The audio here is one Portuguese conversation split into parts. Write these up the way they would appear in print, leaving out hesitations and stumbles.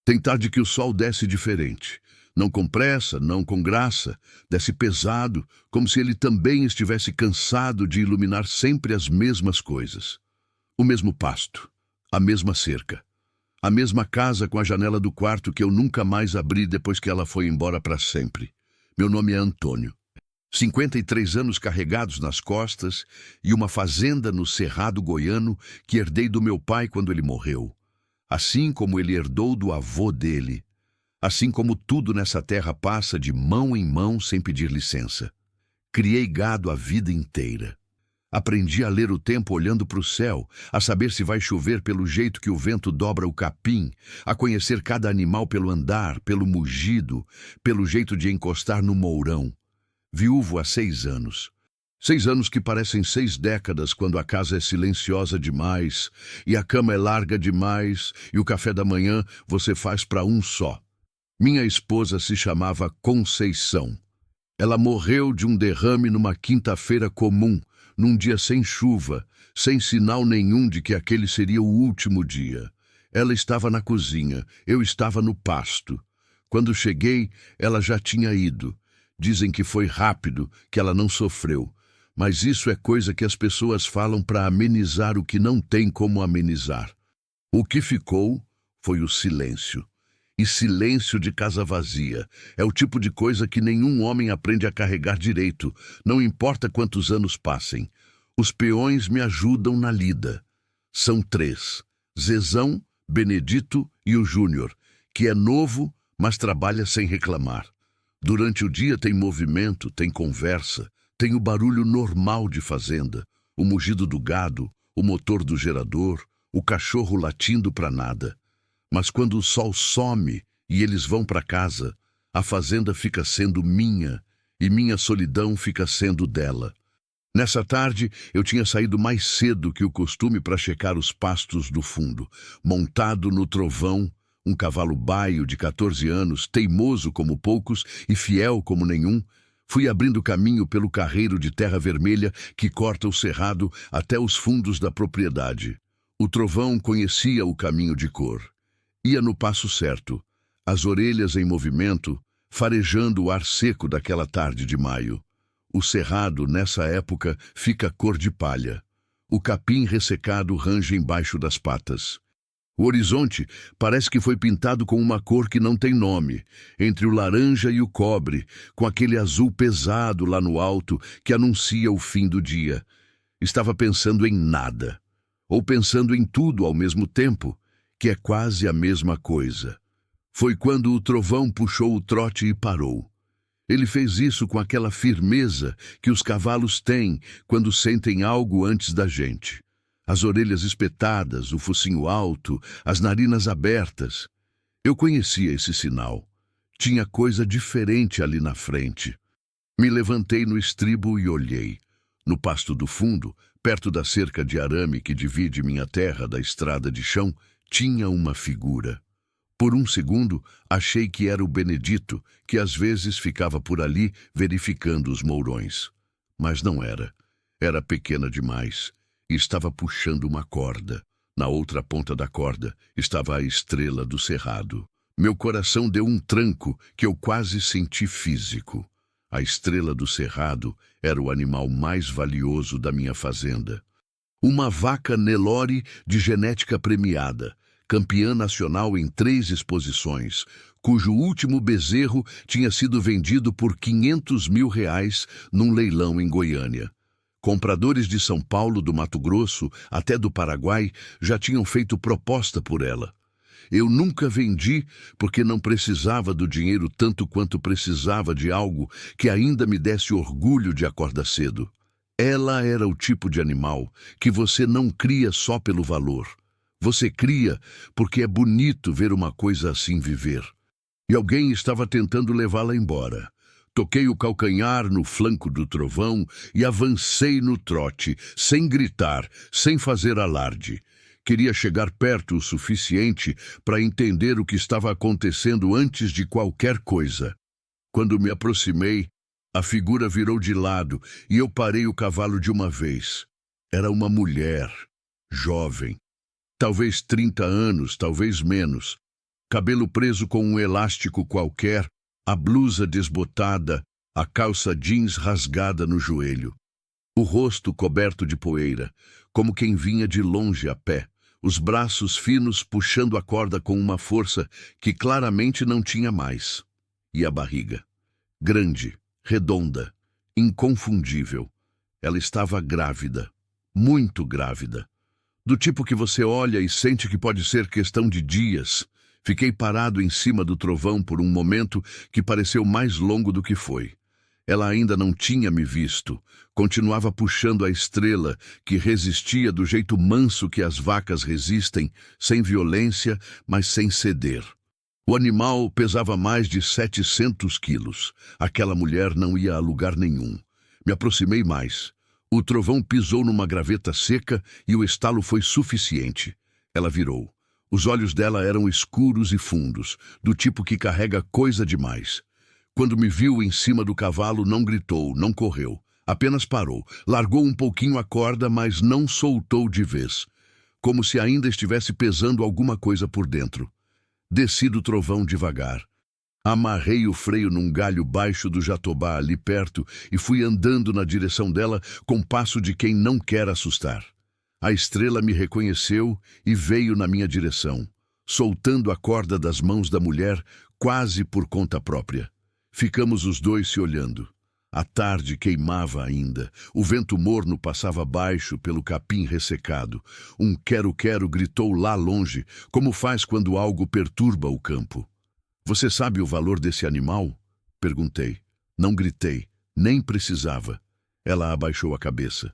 Tem tarde que o sol desce diferente. Não com pressa, não com graça, desce pesado, como se ele também estivesse cansado de iluminar sempre as mesmas coisas. O mesmo pasto, a mesma cerca, a mesma casa com a janela do quarto que eu nunca mais abri depois que ela foi embora para sempre. Meu nome é Antônio. 53 anos carregados nas costas e uma fazenda no Cerrado Goiano que herdei do meu pai quando ele morreu. Assim como ele herdou do avô dele. Assim como tudo nessa terra passa de mão em mão sem pedir licença. Criei gado a vida inteira. Aprendi a ler o tempo olhando para o céu, a saber se vai chover pelo jeito que o vento dobra o capim, a conhecer cada animal pelo andar, pelo mugido, pelo jeito de encostar no mourão. Viúvo há 6 anos. 6 anos que parecem 6 décadas quando a casa é silenciosa demais, e a cama é larga demais, e o café da manhã você faz para um só. Minha esposa se chamava Conceição. Ela morreu de um derrame numa quinta-feira comum, num dia sem chuva, sem sinal nenhum de que aquele seria o último dia. Ela estava na cozinha, eu estava no pasto. Quando cheguei, ela já tinha ido. Dizem que foi rápido, que ela não sofreu. Mas isso é coisa que as pessoas falam para amenizar o que não tem como amenizar. O que ficou foi o silêncio. E silêncio de casa vazia é o tipo de coisa que nenhum homem aprende a carregar direito, não importa quantos anos passem. Os peões me ajudam na lida. São 3, Zezão, Benedito e o Júnior, que é novo, mas trabalha sem reclamar. Durante o dia tem movimento, tem conversa, tem o barulho normal de fazenda, o mugido do gado, o motor do gerador, o cachorro latindo para nada. Mas quando o sol some e eles vão para casa, a fazenda fica sendo minha e minha solidão fica sendo dela. Nessa tarde, eu tinha saído mais cedo que o costume para checar os pastos do fundo. Montado no Trovão, um cavalo baio de 14 anos, teimoso como poucos e fiel como nenhum, fui abrindo caminho pelo carreiro de terra vermelha que corta o cerrado até os fundos da propriedade. O Trovão conhecia o caminho de cor. Ia no passo certo, as orelhas em movimento, farejando o ar seco daquela tarde de maio. O cerrado, nessa época, fica cor de palha. O capim ressecado range embaixo das patas. O horizonte parece que foi pintado com uma cor que não tem nome, entre o laranja e o cobre, com aquele azul pesado lá no alto que anuncia o fim do dia. Estava pensando em nada, ou pensando em tudo ao mesmo tempo, que é quase a mesma coisa. Foi quando o Trovão puxou o trote e parou. Ele fez isso com aquela firmeza que os cavalos têm quando sentem algo antes da gente. As orelhas espetadas, o focinho alto, as narinas abertas. Eu conhecia esse sinal. Tinha coisa diferente ali na frente. Me levantei no estribo e olhei. No pasto do fundo, perto da cerca de arame que divide minha terra da estrada de chão, tinha uma figura. Por um segundo, achei que era o Benedito, que às vezes ficava por ali verificando os mourões. Mas não era. Era pequena demais e estava puxando uma corda. Na outra ponta da corda estava a estrela do cerrado. Meu coração deu um tranco que eu quase senti físico. A estrela do cerrado era o animal mais valioso da minha fazenda. Uma vaca Nelore de genética premiada, campeã nacional em 3 exposições, cujo último bezerro tinha sido vendido por R$500 mil num leilão em Goiânia. Compradores de São Paulo, do Mato Grosso, até do Paraguai, já tinham feito proposta por ela. Eu nunca vendi porque não precisava do dinheiro tanto quanto precisava de algo que ainda me desse orgulho de acordar cedo. Ela era o tipo de animal que você não cria só pelo valor. Você cria porque é bonito ver uma coisa assim viver. E alguém estava tentando levá-la embora. Toquei o calcanhar no flanco do Trovão e avancei no trote, sem gritar, sem fazer alarde. Queria chegar perto o suficiente para entender o que estava acontecendo antes de qualquer coisa. Quando me aproximei, a figura virou de lado e eu parei o cavalo de uma vez. Era uma mulher, jovem. Talvez 30 anos, talvez menos. cabelo preso com um elástico qualquer, a blusa desbotada, a calça jeans rasgada no joelho. O rosto coberto de poeira, como quem vinha de longe a pé, os braços finos puxando a corda com uma força que claramente não tinha mais. E a barriga, grande, redonda, inconfundível. Ela estava grávida, muito grávida. Do tipo que você olha e sente que pode ser questão de dias. Fiquei parado em cima do trovão por um momento que pareceu mais longo do que foi. Ela ainda não tinha me visto. Continuava puxando a estrela, que resistia do jeito manso que as vacas resistem, sem violência, mas sem ceder. O animal pesava mais de 700 quilos. Aquela mulher não ia a lugar nenhum. Me aproximei mais. O trovão pisou numa graveta seca e o estalo foi suficiente. Ela virou. Os olhos dela eram escuros e fundos, do tipo que carrega coisa demais. Quando me viu em cima do cavalo, não gritou, não correu. Apenas parou, largou um pouquinho a corda, mas não soltou de vez. Como se ainda estivesse pesando alguma coisa por dentro. Desci do trovão devagar. Amarrei o freio num galho baixo do jatobá ali perto e fui andando na direção dela com passo de quem não quer assustar. A estrela me reconheceu e veio na minha direção, soltando a corda das mãos da mulher quase por conta própria. Ficamos os dois se olhando. A tarde queimava ainda. O vento morno passava baixo pelo capim ressecado. Um quero-quero gritou lá longe, como faz quando algo perturba o campo. Você sabe o valor desse animal? Perguntei. Não gritei, nem precisava. Ela abaixou a cabeça.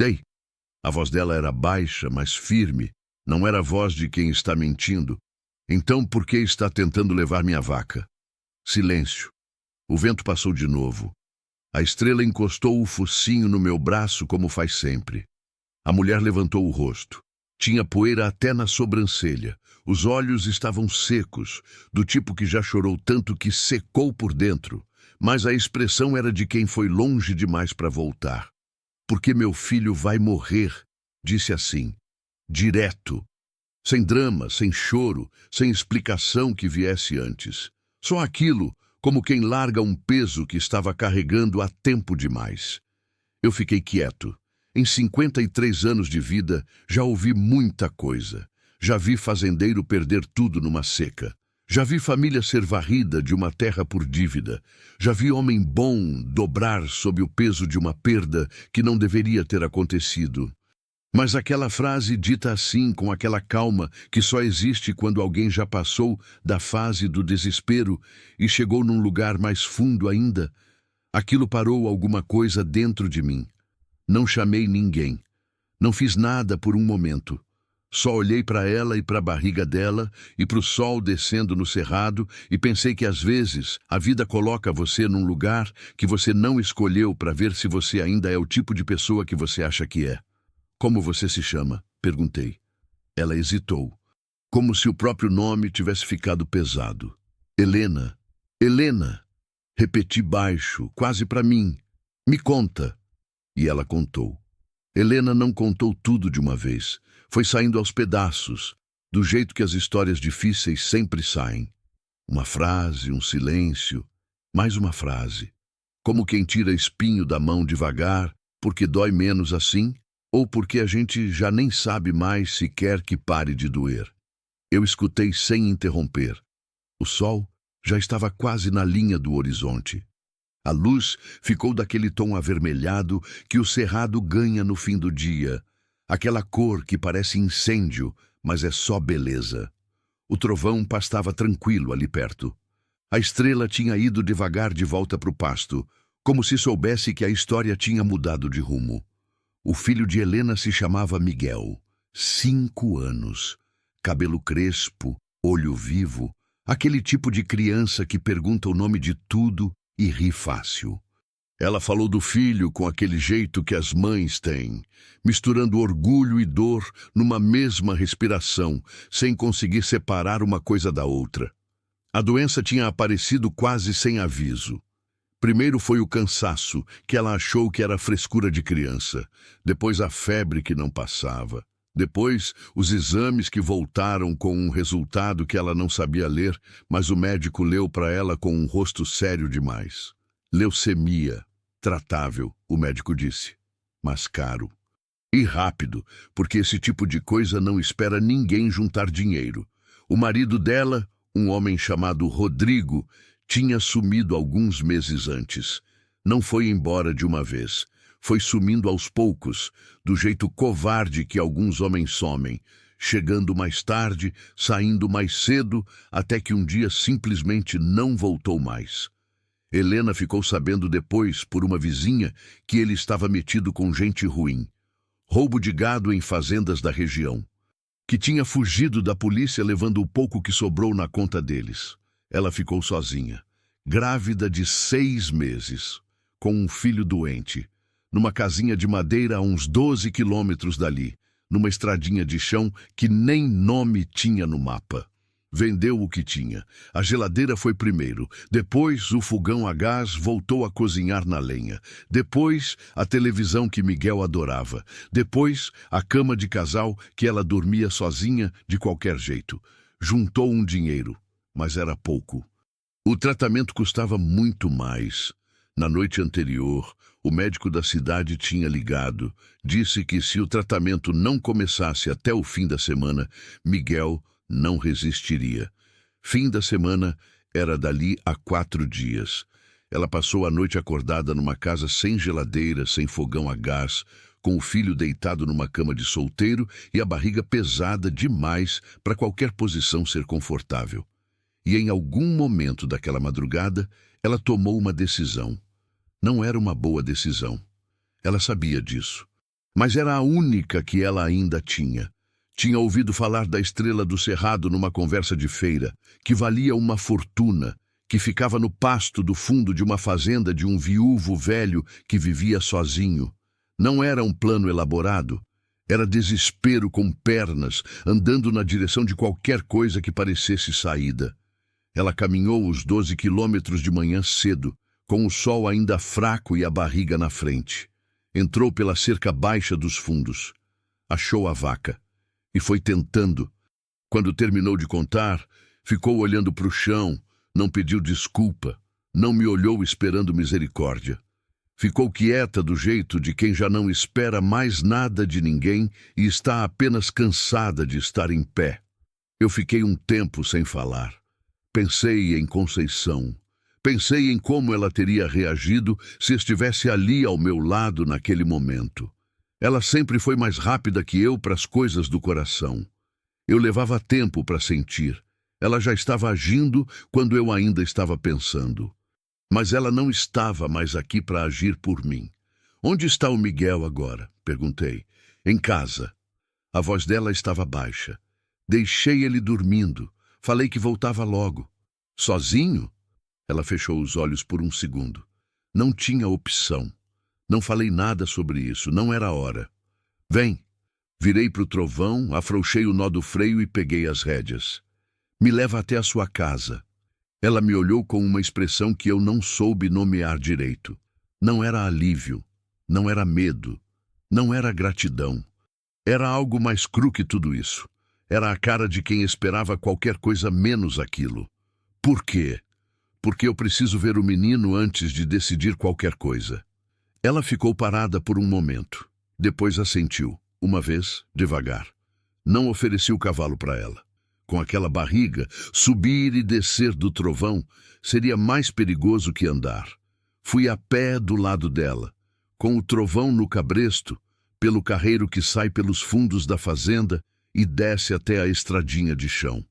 Sei. A voz dela era baixa, mas firme. Não era a voz de quem está mentindo. Então por que está tentando levar minha vaca? Silêncio. O vento passou de novo. A estrela encostou o focinho no meu braço como faz sempre. A mulher levantou o rosto. Tinha poeira até na sobrancelha. Os olhos estavam secos, do tipo que já chorou tanto que secou por dentro. Mas a expressão era de quem foi longe demais para voltar. Porque meu filho vai morrer, disse assim, direto. Sem drama, sem choro, sem explicação que viesse antes. Só aquilo, como quem larga um peso que estava carregando há tempo demais. Eu fiquei quieto. Em 53 anos de vida, já ouvi muita coisa. Já vi fazendeiro perder tudo numa seca. Já vi família ser varrida de uma terra por dívida. Já vi homem bom dobrar sob o peso de uma perda que não deveria ter acontecido. Mas aquela frase dita assim, com aquela calma que só existe quando alguém já passou da fase do desespero e chegou num lugar mais fundo ainda, aquilo parou alguma coisa dentro de mim. Não chamei ninguém. Não fiz nada por um momento. Só olhei para ela e para a barriga dela e para o sol descendo no cerrado e pensei que às vezes a vida coloca você num lugar que você não escolheu para ver se você ainda é o tipo de pessoa que você acha que é. Como você se chama? Perguntei. Ela hesitou, como se o próprio nome tivesse ficado pesado. Helena. Helena. Repeti baixo, quase para mim. Me conta. E ela contou. Helena não contou tudo de uma vez. Foi saindo aos pedaços, do jeito que as histórias difíceis sempre saem. Uma frase, um silêncio, mais uma frase. Como quem tira espinho da mão devagar, porque dói menos assim, ou porque a gente já nem sabe mais se quer que pare de doer. Eu escutei sem interromper. O sol já estava quase na linha do horizonte. A luz ficou daquele tom avermelhado que o cerrado ganha no fim do dia. Aquela cor que parece incêndio, mas é só beleza. O trovão pastava tranquilo ali perto. A estrela tinha ido devagar de volta para o pasto, como se soubesse que a história tinha mudado de rumo. O filho de Helena se chamava Miguel. 5 anos. Cabelo crespo, olho vivo. Aquele tipo de criança que pergunta o nome de tudo e ri fácil. Ela falou do filho com aquele jeito que as mães têm, misturando orgulho e dor numa mesma respiração, sem conseguir separar uma coisa da outra. A doença tinha aparecido quase sem aviso. Primeiro foi o cansaço, que ela achou que era frescura de criança. Depois a febre que não passava. Depois, os exames que voltaram com um resultado que ela não sabia ler, mas o médico leu para ela com um rosto sério demais. Leucemia. Tratável, o médico disse. Mas caro. E rápido, porque esse tipo de coisa não espera ninguém juntar dinheiro. O marido dela, um homem chamado Rodrigo, tinha sumido alguns meses antes. Não foi embora de uma vez. Foi sumindo aos poucos, do jeito covarde que alguns homens somem, chegando mais tarde, saindo mais cedo, até que um dia simplesmente não voltou mais. Helena ficou sabendo depois, por uma vizinha, que ele estava metido com gente ruim. Roubo de gado em fazendas da região. Que tinha fugido da polícia levando o pouco que sobrou na conta deles. Ela ficou sozinha, grávida de 6 meses, com um filho doente, numa casinha de madeira a uns 12 quilômetros dali, numa estradinha de chão que nem nome tinha no mapa. Vendeu o que tinha. A geladeira foi primeiro, depois o fogão a gás voltou a cozinhar na lenha, depois a televisão que Miguel adorava, depois a cama de casal que ela dormia sozinha de qualquer jeito. Juntou um dinheiro, mas era pouco. O tratamento custava muito mais. Na noite anterior, o médico da cidade tinha ligado. Disse que se o tratamento não começasse até o fim da semana, Miguel não resistiria. Fim da semana era dali a 4 dias. Ela passou a noite acordada numa casa sem geladeira, sem fogão a gás, com o filho deitado numa cama de solteiro e a barriga pesada demais para qualquer posição ser confortável. E em algum momento daquela madrugada, ela tomou uma decisão. Não era uma boa decisão. Ela sabia disso. Mas era a única que ela ainda tinha. Tinha ouvido falar da Estrela do Cerrado numa conversa de feira, que valia uma fortuna, que ficava no pasto do fundo de uma fazenda de um viúvo velho que vivia sozinho. Não era um plano elaborado. Era desespero com pernas, andando na direção de qualquer coisa que parecesse saída. Ela caminhou os 12 quilômetros de manhã cedo, com o sol ainda fraco e a barriga na frente. Entrou pela cerca baixa dos fundos. Achou a vaca. E foi tentando. Quando terminou de contar, ficou olhando para o chão, não pediu desculpa, não me olhou esperando misericórdia. Ficou quieta do jeito de quem já não espera mais nada de ninguém e está apenas cansada de estar em pé. Eu fiquei um tempo sem falar. Pensei em Conceição. Pensei em como ela teria reagido se estivesse ali ao meu lado naquele momento. Ela sempre foi mais rápida que eu para as coisas do coração. Eu levava tempo para sentir. Ela já estava agindo quando eu ainda estava pensando. Mas ela não estava mais aqui para agir por mim. Onde está o Miguel agora? Perguntei. Em casa. A voz dela estava baixa. Deixei ele dormindo. Falei que voltava logo. Sozinho? Ela fechou os olhos por um segundo. Não tinha opção. Não falei nada sobre isso, não era a hora. Vem. Virei para o trovão, afrouxei o nó do freio e peguei as rédeas. Me leva até a sua casa. Ela me olhou com uma expressão que eu não soube nomear direito. Não era alívio, não era medo, não era gratidão. Era algo mais cru que tudo isso. Era a cara de quem esperava qualquer coisa menos aquilo. Por quê? Porque eu preciso ver o menino antes de decidir qualquer coisa. Ela ficou parada por um momento. Depois assentiu, uma vez, devagar. Não ofereci o cavalo para ela. Com aquela barriga, subir e descer do trovão seria mais perigoso que andar. Fui a pé do lado dela, com o trovão no cabresto, pelo carreiro que sai pelos fundos da fazenda e desce até a estradinha de chão.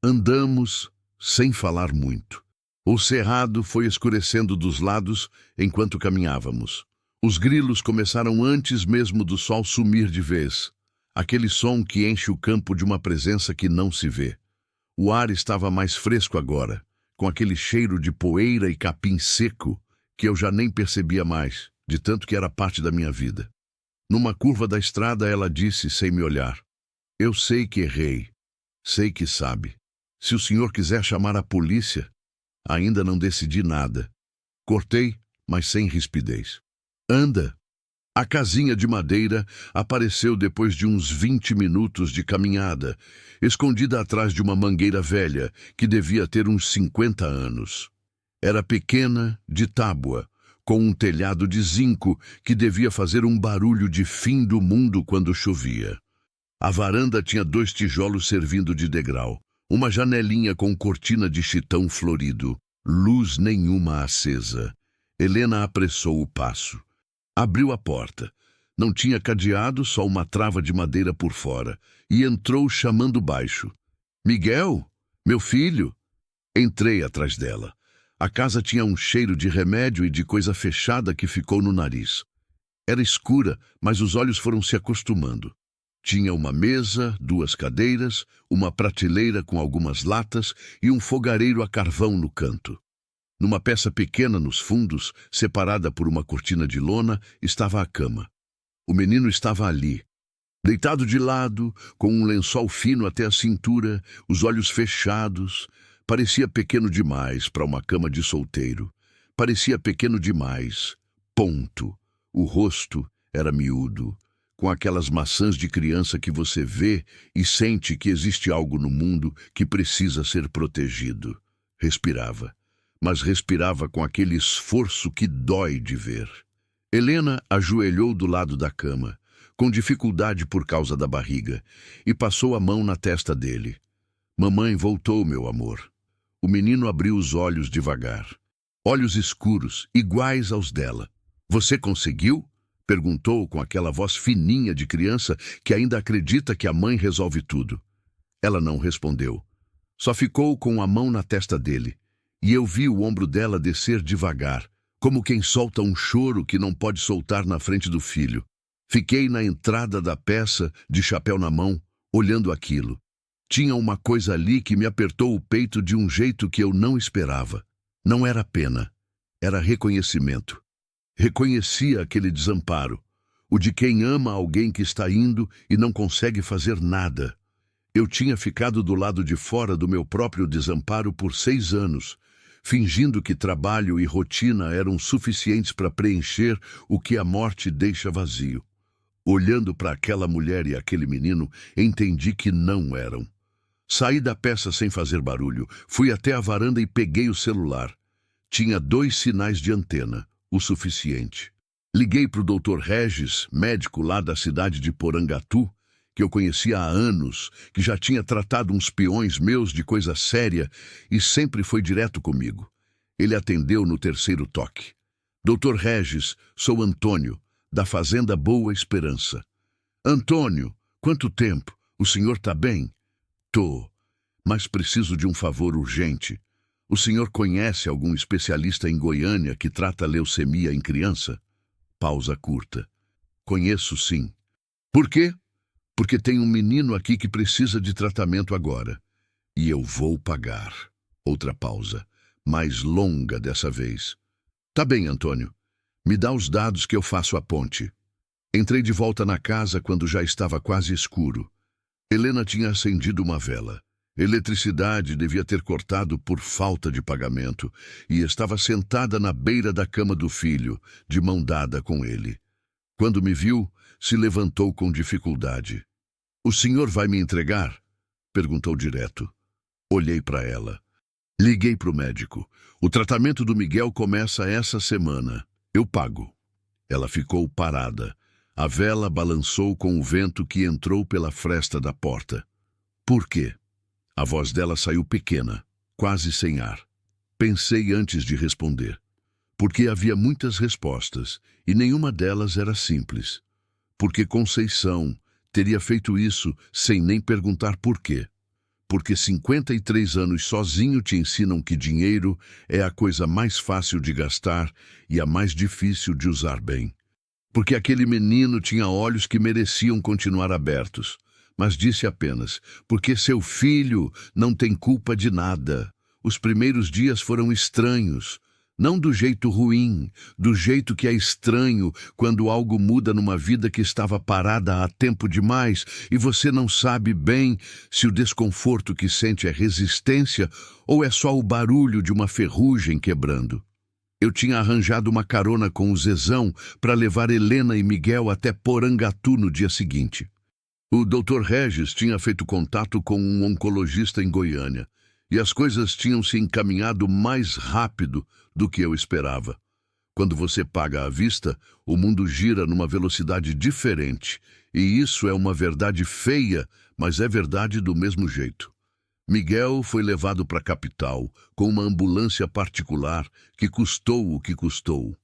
Andamos sem falar muito. O cerrado foi escurecendo dos lados enquanto caminhávamos. Os grilos começaram antes mesmo do sol sumir de vez. Aquele som que enche o campo de uma presença que não se vê. O ar estava mais fresco agora, com aquele cheiro de poeira e capim seco que eu já nem percebia mais, de tanto que era parte da minha vida. Numa curva da estrada ela disse sem me olhar: Eu sei que errei. Sei que sabe. Se o senhor quiser chamar a polícia, ainda não decidi nada. Cortei, mas sem rispidez. Anda. A casinha de madeira apareceu depois de uns 20 minutos de caminhada, escondida atrás de uma mangueira velha que devia ter uns 50 anos. Era pequena, de tábua, com um telhado de zinco que devia fazer um barulho de fim do mundo quando chovia. A varanda tinha 2 tijolos servindo de degrau, uma janelinha com cortina de chitão florido, luz nenhuma acesa. Helena apressou o passo. Abriu a porta. Não tinha cadeado, só uma trava de madeira por fora, e entrou chamando baixo. "Miguel, meu filho!" Entrei atrás dela. A casa tinha um cheiro de remédio e de coisa fechada que ficou no nariz. Era escura, mas os olhos foram se acostumando. Tinha uma mesa, 2 cadeiras, uma prateleira com algumas latas e um fogareiro a carvão no canto. Numa peça pequena nos fundos, separada por uma cortina de lona, estava a cama. O menino estava ali, deitado de lado, com um lençol fino até a cintura, os olhos fechados. Parecia pequeno demais para uma cama de solteiro. Parecia pequeno demais. Ponto. O rosto era miúdo, com aquelas maçãs de criança que você vê e sente que existe algo no mundo que precisa ser protegido. Respirava, mas respirava com aquele esforço que dói de ver. Helena ajoelhou do lado da cama, com dificuldade por causa da barriga, e passou a mão na testa dele. "Mamãe voltou, meu amor." O menino abriu os olhos devagar. Olhos escuros, iguais aos dela. "Você conseguiu?" perguntou com aquela voz fininha de criança que ainda acredita que a mãe resolve tudo. Ela não respondeu. Só ficou com a mão na testa dele. E eu vi o ombro dela descer devagar, como quem solta um choro que não pode soltar na frente do filho. Fiquei na entrada da peça, de chapéu na mão, olhando aquilo. Tinha uma coisa ali que me apertou o peito de um jeito que eu não esperava. Não era pena, era reconhecimento. Reconhecia aquele desamparo, o de quem ama alguém que está indo e não consegue fazer nada. Eu tinha ficado do lado de fora do meu próprio desamparo por 6 anos, fingindo que trabalho e rotina eram suficientes para preencher o que a morte deixa vazio. Olhando para aquela mulher e aquele menino, entendi que não eram. Saí da peça sem fazer barulho, fui até a varanda e peguei o celular. Tinha 2 sinais de antena, o suficiente. Liguei para o Dr. Regis, médico lá da cidade de Porangatu, que eu conhecia há anos, que já tinha tratado uns peões meus de coisa séria e sempre foi direto comigo. Ele atendeu no 3º toque. "Dr. Regis, sou Antônio, da Fazenda Boa Esperança." "Antônio, quanto tempo? O senhor está bem?" "Tô, mas preciso de um favor urgente. O senhor conhece algum especialista em Goiânia que trata leucemia em criança?" Pausa curta. "Conheço, sim." "Por quê?" "Porque tem um menino aqui que precisa de tratamento agora. E eu vou pagar." Outra pausa, mais longa dessa vez. "Tá bem, Antônio. Me dá os dados que eu faço a ponte." Entrei de volta na casa quando já estava quase escuro. Helena tinha acendido uma vela. Eletricidade devia ter cortado por falta de pagamento e estava sentada na beira da cama do filho, de mão dada com ele. Quando me viu, se levantou com dificuldade. "O senhor vai me entregar?" perguntou direto. Olhei para ela. "Liguei para o médico. O tratamento do Miguel começa essa semana. Eu pago." Ela ficou parada. A vela balançou com o vento que entrou pela fresta da porta. "Por quê?" A voz dela saiu pequena, quase sem ar. Pensei antes de responder. Porque havia muitas respostas, e nenhuma delas era simples. Porque Conceição teria feito isso sem nem perguntar por quê. Porque 53 anos sozinho te ensinam que dinheiro é a coisa mais fácil de gastar e a mais difícil de usar bem. Porque aquele menino tinha olhos que mereciam continuar abertos, mas disse apenas, porque seu filho não tem culpa de nada. Os primeiros dias foram estranhos, não do jeito ruim, do jeito que é estranho quando algo muda numa vida que estava parada há tempo demais e você não sabe bem se o desconforto que sente é resistência ou é só o barulho de uma ferrugem quebrando. Eu tinha arranjado uma carona com o Zezão para levar Helena e Miguel até Porangatu no dia seguinte. O Dr. Regis tinha feito contato com um oncologista em Goiânia, e as coisas tinham se encaminhado mais rápido do que eu esperava. Quando você paga à vista, o mundo gira numa velocidade diferente, e isso é uma verdade feia, mas é verdade do mesmo jeito. Miguel foi levado para a capital com uma ambulância particular que custou o que custou.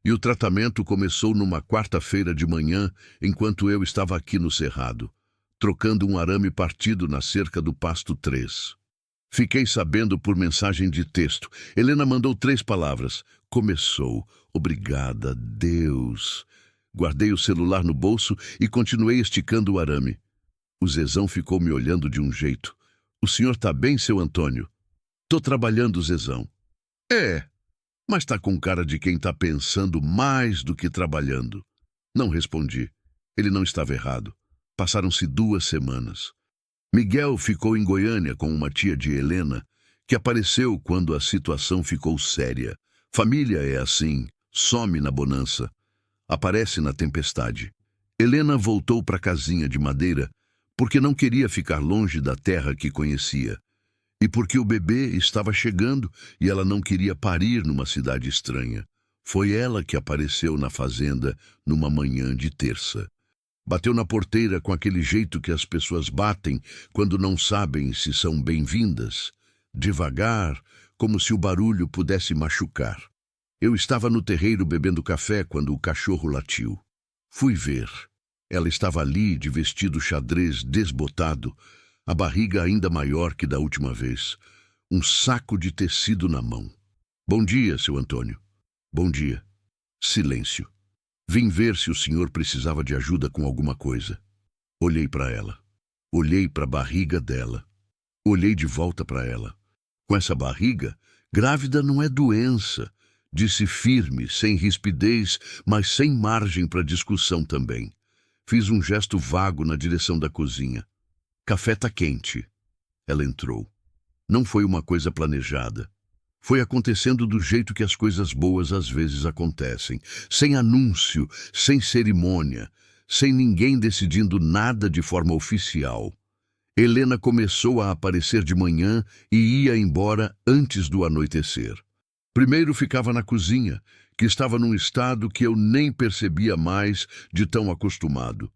E o tratamento começou numa quarta-feira de manhã, enquanto eu estava aqui no Cerrado, trocando um arame partido na cerca do Pasto 3. Fiquei sabendo por mensagem de texto. Helena mandou 3 palavras. Começou. Obrigada, Deus. Guardei o celular no bolso e continuei esticando o arame. O Zezão ficou me olhando de um jeito. O senhor tá bem, seu Antônio? Tô trabalhando, Zezão. É, mas tá com cara de quem tá pensando mais do que trabalhando. Não respondi. Ele não estava errado. Passaram-se 2 semanas. Miguel ficou em Goiânia com uma tia de Helena, que apareceu quando a situação ficou séria. Família é assim, some na bonança, aparece na tempestade. Helena voltou para a casinha de madeira porque não queria ficar longe da terra que conhecia, e porque o bebê estava chegando e ela não queria parir numa cidade estranha. Foi ela que apareceu na fazenda numa manhã de terça. Bateu na porteira com aquele jeito que as pessoas batem quando não sabem se são bem-vindas, devagar, como se o barulho pudesse machucar. Eu estava no terreiro bebendo café quando o cachorro latiu. Fui ver. Ela estava ali de vestido xadrez desbotado, a barriga ainda maior que da última vez, um saco de tecido na mão. Bom dia, seu Antônio. Bom dia. Silêncio. Vim ver se o senhor precisava de ajuda com alguma coisa. Olhei para ela. Olhei para a barriga dela. Olhei de volta para ela. Com essa barriga, grávida não é doença, disse firme, sem rispidez, mas sem margem para discussão também. Fiz um gesto vago na direção da cozinha. Café tá quente. Ela entrou. Não foi uma coisa planejada. Foi acontecendo do jeito que as coisas boas às vezes acontecem, sem anúncio, sem cerimônia, sem ninguém decidindo nada de forma oficial. Helena começou a aparecer de manhã e ia embora antes do anoitecer. Primeiro ficava na cozinha, que estava num estado que eu nem percebia mais de tão acostumado.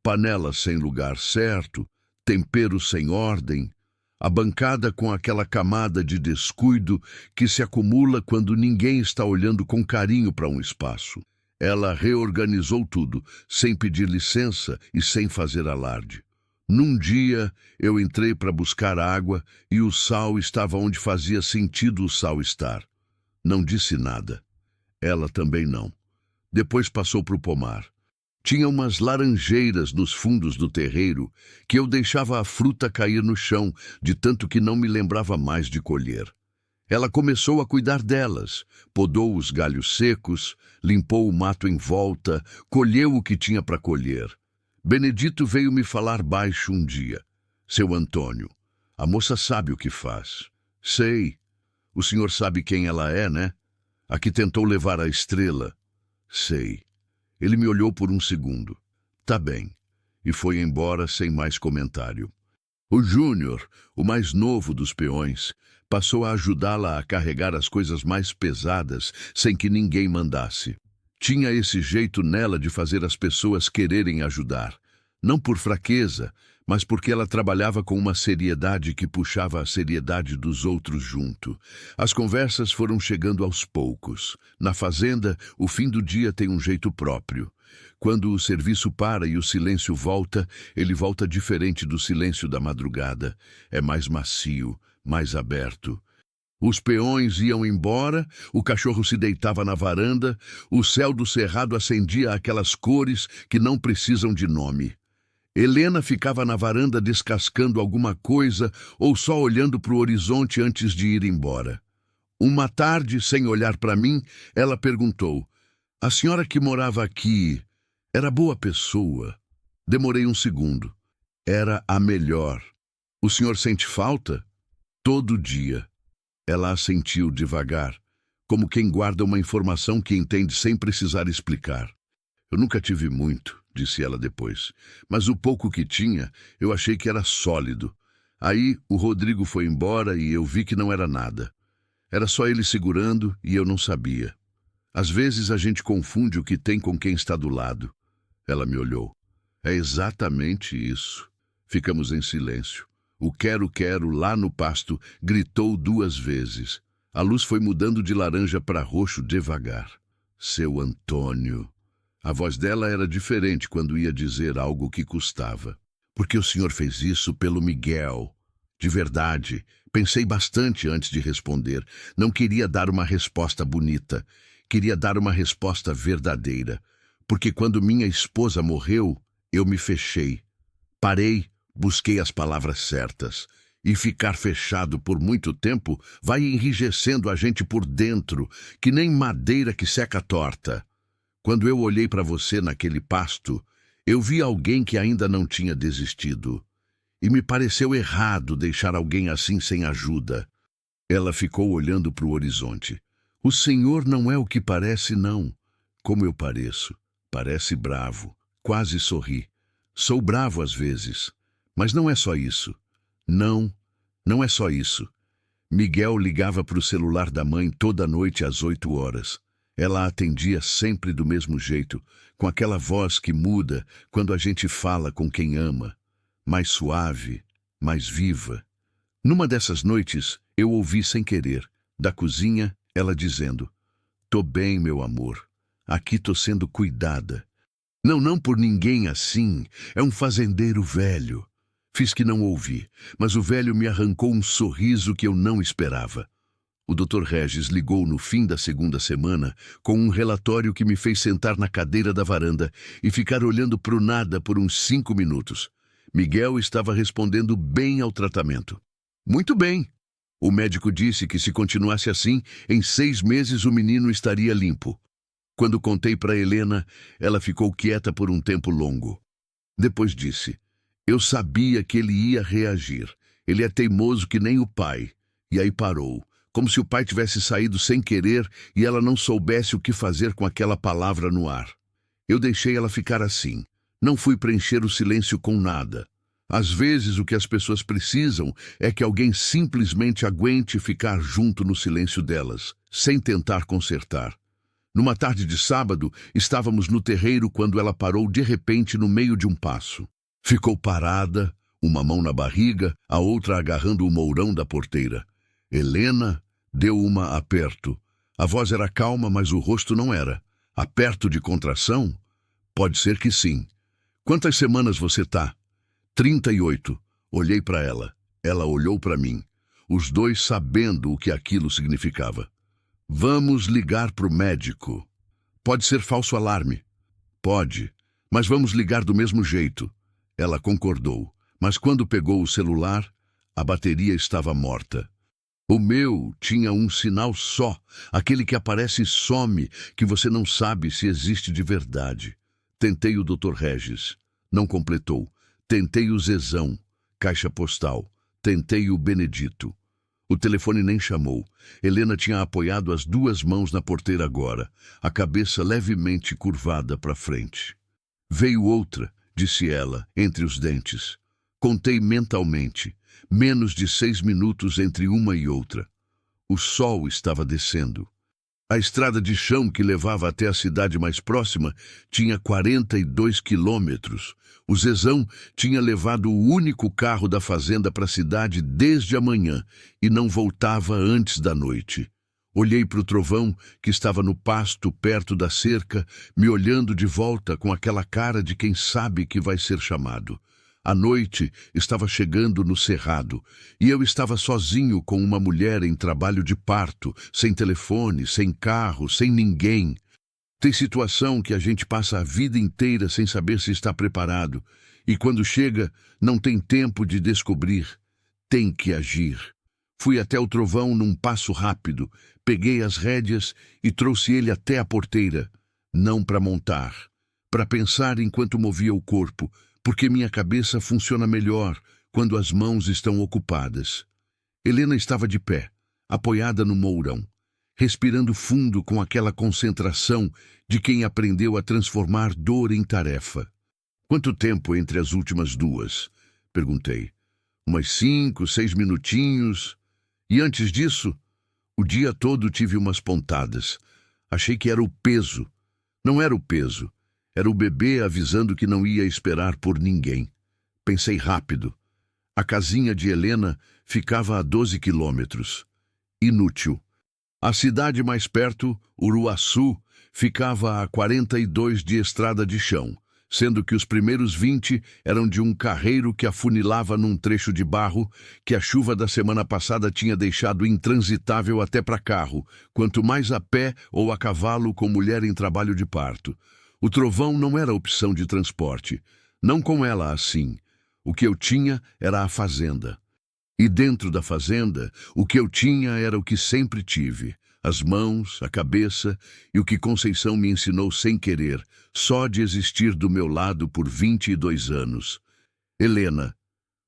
Panela sem lugar certo, tempero sem ordem, a bancada com aquela camada de descuido que se acumula quando ninguém está olhando com carinho para um espaço. Ela reorganizou tudo, sem pedir licença e sem fazer alarde. Num dia, eu entrei para buscar água e o sal estava onde fazia sentido o sal estar. Não disse nada. Ela também não. Depois passou para o pomar. Tinha umas laranjeiras nos fundos do terreiro que eu deixava a fruta cair no chão, de tanto que não me lembrava mais de colher. Ela começou a cuidar delas, podou os galhos secos, limpou o mato em volta, colheu o que tinha para colher. Benedito veio me falar baixo um dia. Seu Antônio, a moça sabe o que faz. Sei. O senhor sabe quem ela é, né? A que tentou levar a estrela. Sei. Ele me olhou por um segundo. Tá bem. E foi embora sem mais comentário. O Júnior, o mais novo dos peões, passou a ajudá-la a carregar as coisas mais pesadas sem que ninguém mandasse. Tinha esse jeito nela de fazer as pessoas quererem ajudar. Não por fraqueza, mas porque ela trabalhava com uma seriedade que puxava a seriedade dos outros junto. As conversas foram chegando aos poucos. Na fazenda, o fim do dia tem um jeito próprio. Quando o serviço para e o silêncio volta, ele volta diferente do silêncio da madrugada. É mais macio, mais aberto. Os peões iam embora, o cachorro se deitava na varanda, o céu do cerrado acendia aquelas cores que não precisam de nome. Helena ficava na varanda descascando alguma coisa ou só olhando para o horizonte antes de ir embora. Uma tarde, sem olhar para mim, ela perguntou: "A senhora que morava aqui era boa pessoa?" Demorei um segundo. Era a melhor. "O senhor sente falta?" "Todo dia." Ela assentiu devagar. como quem guarda uma informação que entende sem precisar explicar. Eu nunca tive muito, disse ela depois, mas o pouco que tinha, eu achei que era sólido. Aí o Rodrigo foi embora e eu vi que não era nada. Era só ele segurando e eu não sabia. Às vezes a gente confunde o que tem com quem está do lado. Ela me olhou. É exatamente isso. Ficamos em silêncio. O quero-quero lá no pasto gritou 2 vezes. A luz foi mudando de laranja para roxo devagar. Seu Antônio. A voz dela era diferente quando ia dizer algo que custava. Porque o senhor fez isso pelo Miguel. De verdade. Pensei bastante antes de responder. Não queria dar uma resposta bonita. Queria dar uma resposta verdadeira. Porque quando minha esposa morreu, eu me fechei. Parei, busquei as palavras certas. E ficar fechado por muito tempo vai enrijecendo a gente por dentro, que nem madeira que seca torta. Quando eu olhei para você naquele pasto, eu vi alguém que ainda não tinha desistido. E me pareceu errado deixar alguém assim sem ajuda. Ela ficou olhando para o horizonte. O senhor não é o que parece, não. Como eu pareço. Parece bravo. Quase sorri. Sou bravo às vezes. Mas não é só isso. Não, não é só isso. Miguel ligava para o celular da mãe toda noite às 8 horas. Ela atendia sempre do mesmo jeito, com aquela voz que muda quando a gente fala com quem ama. Mais suave, mais viva. Numa dessas noites, eu ouvi sem querer, da cozinha, ela dizendo: "Tô bem, meu amor. Aqui tô sendo cuidada. Não por ninguém assim. É um fazendeiro velho." Fiz que não ouvi, mas o velho me arrancou um sorriso que eu não esperava. O Dr. Regis ligou no fim da segunda semana com um relatório que me fez sentar na cadeira da varanda e ficar olhando pro nada por uns 5 minutos. Miguel estava respondendo bem ao tratamento. Muito bem. O médico disse que se continuasse assim, em 6 meses o menino estaria limpo. Quando contei para Helena, ela ficou quieta por um tempo longo. Depois disse: "Eu sabia que ele ia reagir. Ele é teimoso que nem o pai." E aí parou, como se o pai tivesse saído sem querer e ela não soubesse o que fazer com aquela palavra no ar. Eu deixei ela ficar assim. Não fui preencher o silêncio com nada. Às vezes o que as pessoas precisam é que alguém simplesmente aguente ficar junto no silêncio delas, sem tentar consertar. Numa tarde de sábado, estávamos no terreiro quando ela parou de repente no meio de um passo. Ficou parada, uma mão na barriga, a outra agarrando o mourão da porteira. Helena deu uma aperto. A voz era calma, mas o rosto não era. Aperto de contração? Pode ser que sim. Quantas semanas você tá? 38. Olhei para ela. Ela olhou para mim. Os dois sabendo o que aquilo significava. Vamos ligar pro médico. Pode ser falso alarme. Pode, mas vamos ligar do mesmo jeito. Ela concordou, mas quando pegou o celular, a bateria estava morta. O meu tinha um sinal só, aquele que aparece e some, que você não sabe se existe de verdade. Tentei o Dr. Regis. Não completou. Tentei o Zezão, caixa postal. Tentei o Benedito. O telefone nem chamou. Helena tinha apoiado as 2 mãos na porteira agora, a cabeça levemente curvada para frente. Veio outra, disse ela, entre os dentes. Contei mentalmente. Menos de 6 minutos entre uma e outra. O sol estava descendo. A estrada de chão que levava até a cidade mais próxima tinha 42 quilômetros. O Zezão tinha levado o único carro da fazenda para a cidade desde a manhã e não voltava antes da noite. Olhei para o trovão, que estava no pasto perto da cerca, me olhando de volta com aquela cara de quem sabe que vai ser chamado. A noite estava chegando no cerrado e eu estava sozinho com uma mulher em trabalho de parto, sem telefone, sem carro, sem ninguém. Tem situação que a gente passa a vida inteira sem saber se está preparado e quando chega não tem tempo de descobrir. Tem que agir. Fui até o trovão num passo rápido, peguei as rédeas e trouxe ele até a porteira. Não para montar, para pensar enquanto movia o corpo, porque minha cabeça funciona melhor quando as mãos estão ocupadas. Helena estava de pé, apoiada no mourão. respirando fundo com aquela concentração de quem aprendeu a transformar dor em tarefa. Quanto tempo entre as últimas duas? Perguntei. Umas 5, 6 minutinhos. E antes disso, o dia todo tive umas pontadas. Achei que era o peso. Não era o peso. Era o bebê avisando que não ia esperar por ninguém. Pensei rápido. A casinha de Helena ficava a 12 quilômetros. Inútil. A cidade mais perto, Uruaçu, ficava a 42 de estrada de chão, sendo que os primeiros 20 eram de um carreiro que afunilava num trecho de barro que a chuva da semana passada tinha deixado intransitável até para carro, quanto mais a pé ou a cavalo com mulher em trabalho de parto. O trovão não era opção de transporte, não com ela assim. O que eu tinha era a fazenda. E dentro da fazenda, o que eu tinha era o que sempre tive. As mãos, a cabeça e o que Conceição me ensinou sem querer, só de existir do meu lado por 22 anos. Helena,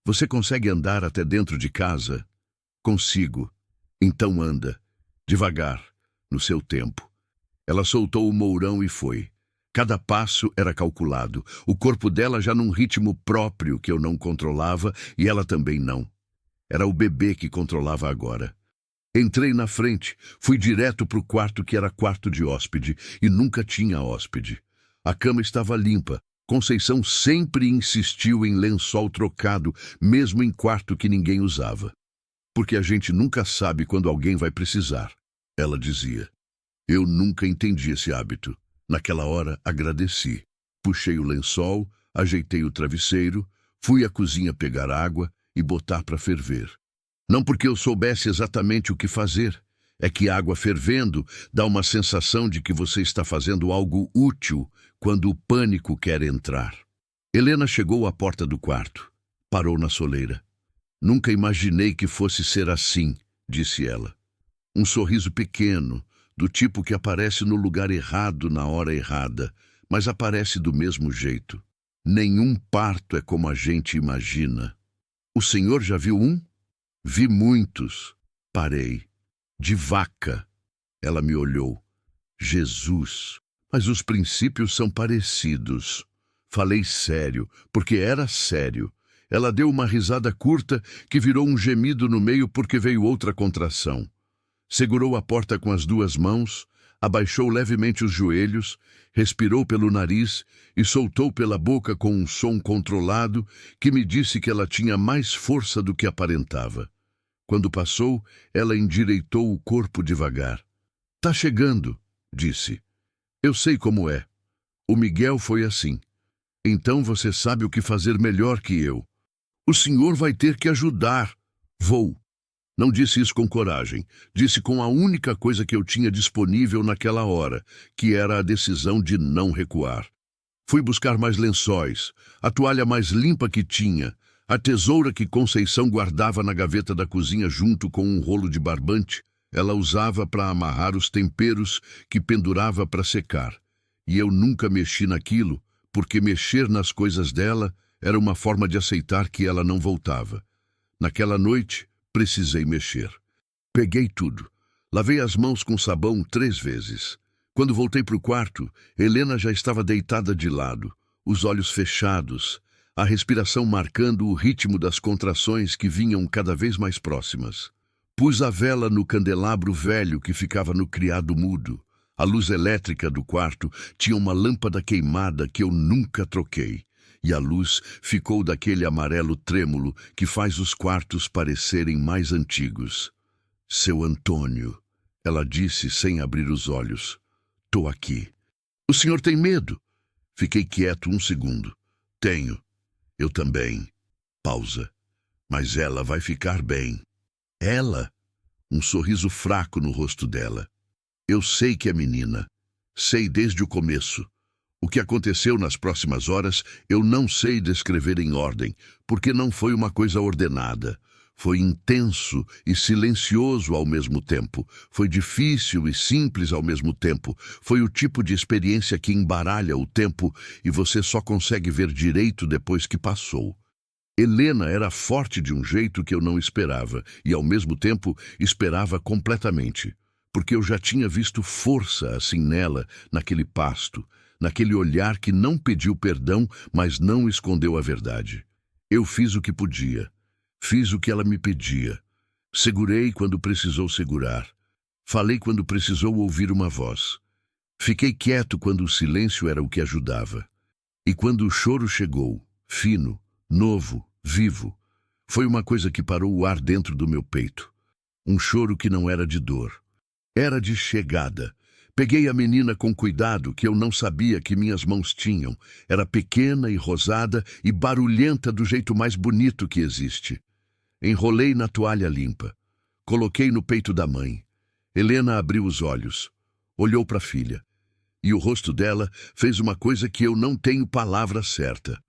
você consegue andar até dentro de casa? Consigo. Então anda. Devagar, no seu tempo. Ela soltou o mourão e foi. Cada passo era calculado. O corpo dela já num ritmo próprio que eu não controlava e ela também não. Era o bebê que controlava agora. Entrei na frente, fui direto para o quarto que era quarto de hóspede, e nunca tinha hóspede. A cama estava limpa. Conceição sempre insistiu em lençol trocado, mesmo em quarto que ninguém usava. Porque a gente nunca sabe quando alguém vai precisar, ela dizia. Eu nunca entendi esse hábito. Naquela hora, agradeci. Puxei o lençol, ajeitei o travesseiro, fui à cozinha pegar água e botar para ferver. Não porque eu soubesse exatamente o que fazer. É que água fervendo dá uma sensação de que você está fazendo algo útil quando o pânico quer entrar. Helena chegou à porta do quarto. Parou na soleira. Nunca imaginei que fosse ser assim, disse ela. Um sorriso pequeno, do tipo que aparece no lugar errado na hora errada, mas aparece do mesmo jeito. Nenhum parto é como a gente imagina. O senhor já viu um? Vi muitos. Parei. De vaca. Ela me olhou. Jesus. Mas os princípios são parecidos. Falei sério, porque era sério. Ela deu uma risada curta que virou um gemido no meio porque veio outra contração. Segurou a porta com as duas mãos, abaixou levemente os joelhos, respirou pelo nariz e soltou pela boca com um som controlado que me disse que ela tinha mais força do que aparentava. Quando passou, ela endireitou o corpo devagar. Tá chegando, disse. Eu sei como é. O Miguel foi assim. Então você sabe o que fazer melhor que eu. O senhor vai ter que ajudar. Vou. Não disse isso com coragem. Disse com a única coisa que eu tinha disponível naquela hora, que era a decisão de não recuar. Fui buscar mais lençóis, a toalha mais limpa que tinha, a tesoura que Conceição guardava na gaveta da cozinha junto com um rolo de barbante. Ela usava para amarrar os temperos que pendurava para secar. E eu nunca mexi naquilo, porque mexer nas coisas dela era uma forma de aceitar que ela não voltava. Naquela noite, precisei mexer. Peguei tudo. Lavei as mãos com sabão 3 vezes. Quando voltei para o quarto, Helena já estava deitada de lado, os olhos fechados, a respiração marcando o ritmo das contrações que vinham cada vez mais próximas. Pus a vela no candelabro velho que ficava no criado mudo. A luz elétrica do quarto tinha uma lâmpada queimada que eu nunca troquei. E a luz ficou daquele amarelo trêmulo que faz os quartos parecerem mais antigos. Seu Antônio, ela disse sem abrir os olhos. Tô aqui. O senhor tem medo? Fiquei quieto 1 segundo. Tenho. Eu também. Pausa. Mas ela vai ficar bem. Ela? Um sorriso fraco no rosto dela. Eu sei que é menina. Sei desde o começo. O que aconteceu nas próximas horas eu não sei descrever em ordem, porque não foi uma coisa ordenada. Foi intenso e silencioso ao mesmo tempo. Foi difícil e simples ao mesmo tempo. Foi o tipo de experiência que embaralha o tempo e você só consegue ver direito depois que passou. Helena era forte de um jeito que eu não esperava e, ao mesmo tempo, esperava completamente. porque eu já tinha visto força assim nela, naquele pasto, naquele olhar que não pediu perdão, mas não escondeu a verdade. Eu fiz o que podia, fiz o que ela me pedia. Segurei quando precisou segurar. Falei quando precisou ouvir uma voz. Fiquei quieto quando o silêncio era o que ajudava. E quando o choro chegou, fino, novo, vivo, foi uma coisa que parou o ar dentro do meu peito. Um choro que não era de dor. Era de chegada. Peguei a menina com cuidado que eu não sabia que minhas mãos tinham. Era pequena e rosada e barulhenta do jeito mais bonito que existe. Enrolei na toalha limpa. Coloquei no peito da mãe. Helena abriu os olhos. Olhou para a filha. E o rosto dela fez uma coisa que eu não tenho palavra certa.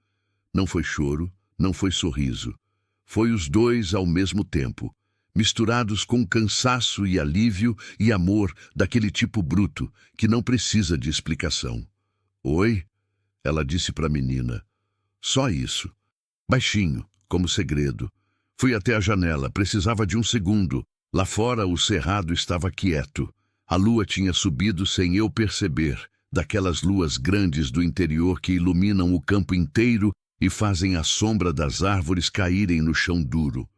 Não foi choro, não foi sorriso. Foi os dois ao mesmo tempo, misturados com cansaço e alívio e amor daquele tipo bruto que não precisa de explicação. Oi? Ela disse para a menina. Só isso. Baixinho, como segredo. Fui até a janela, precisava de um segundo. Lá fora o cerrado estava quieto. A lua tinha subido sem eu perceber, daquelas luas grandes do interior que iluminam o campo inteiro e fazem a sombra das árvores caírem no chão duro.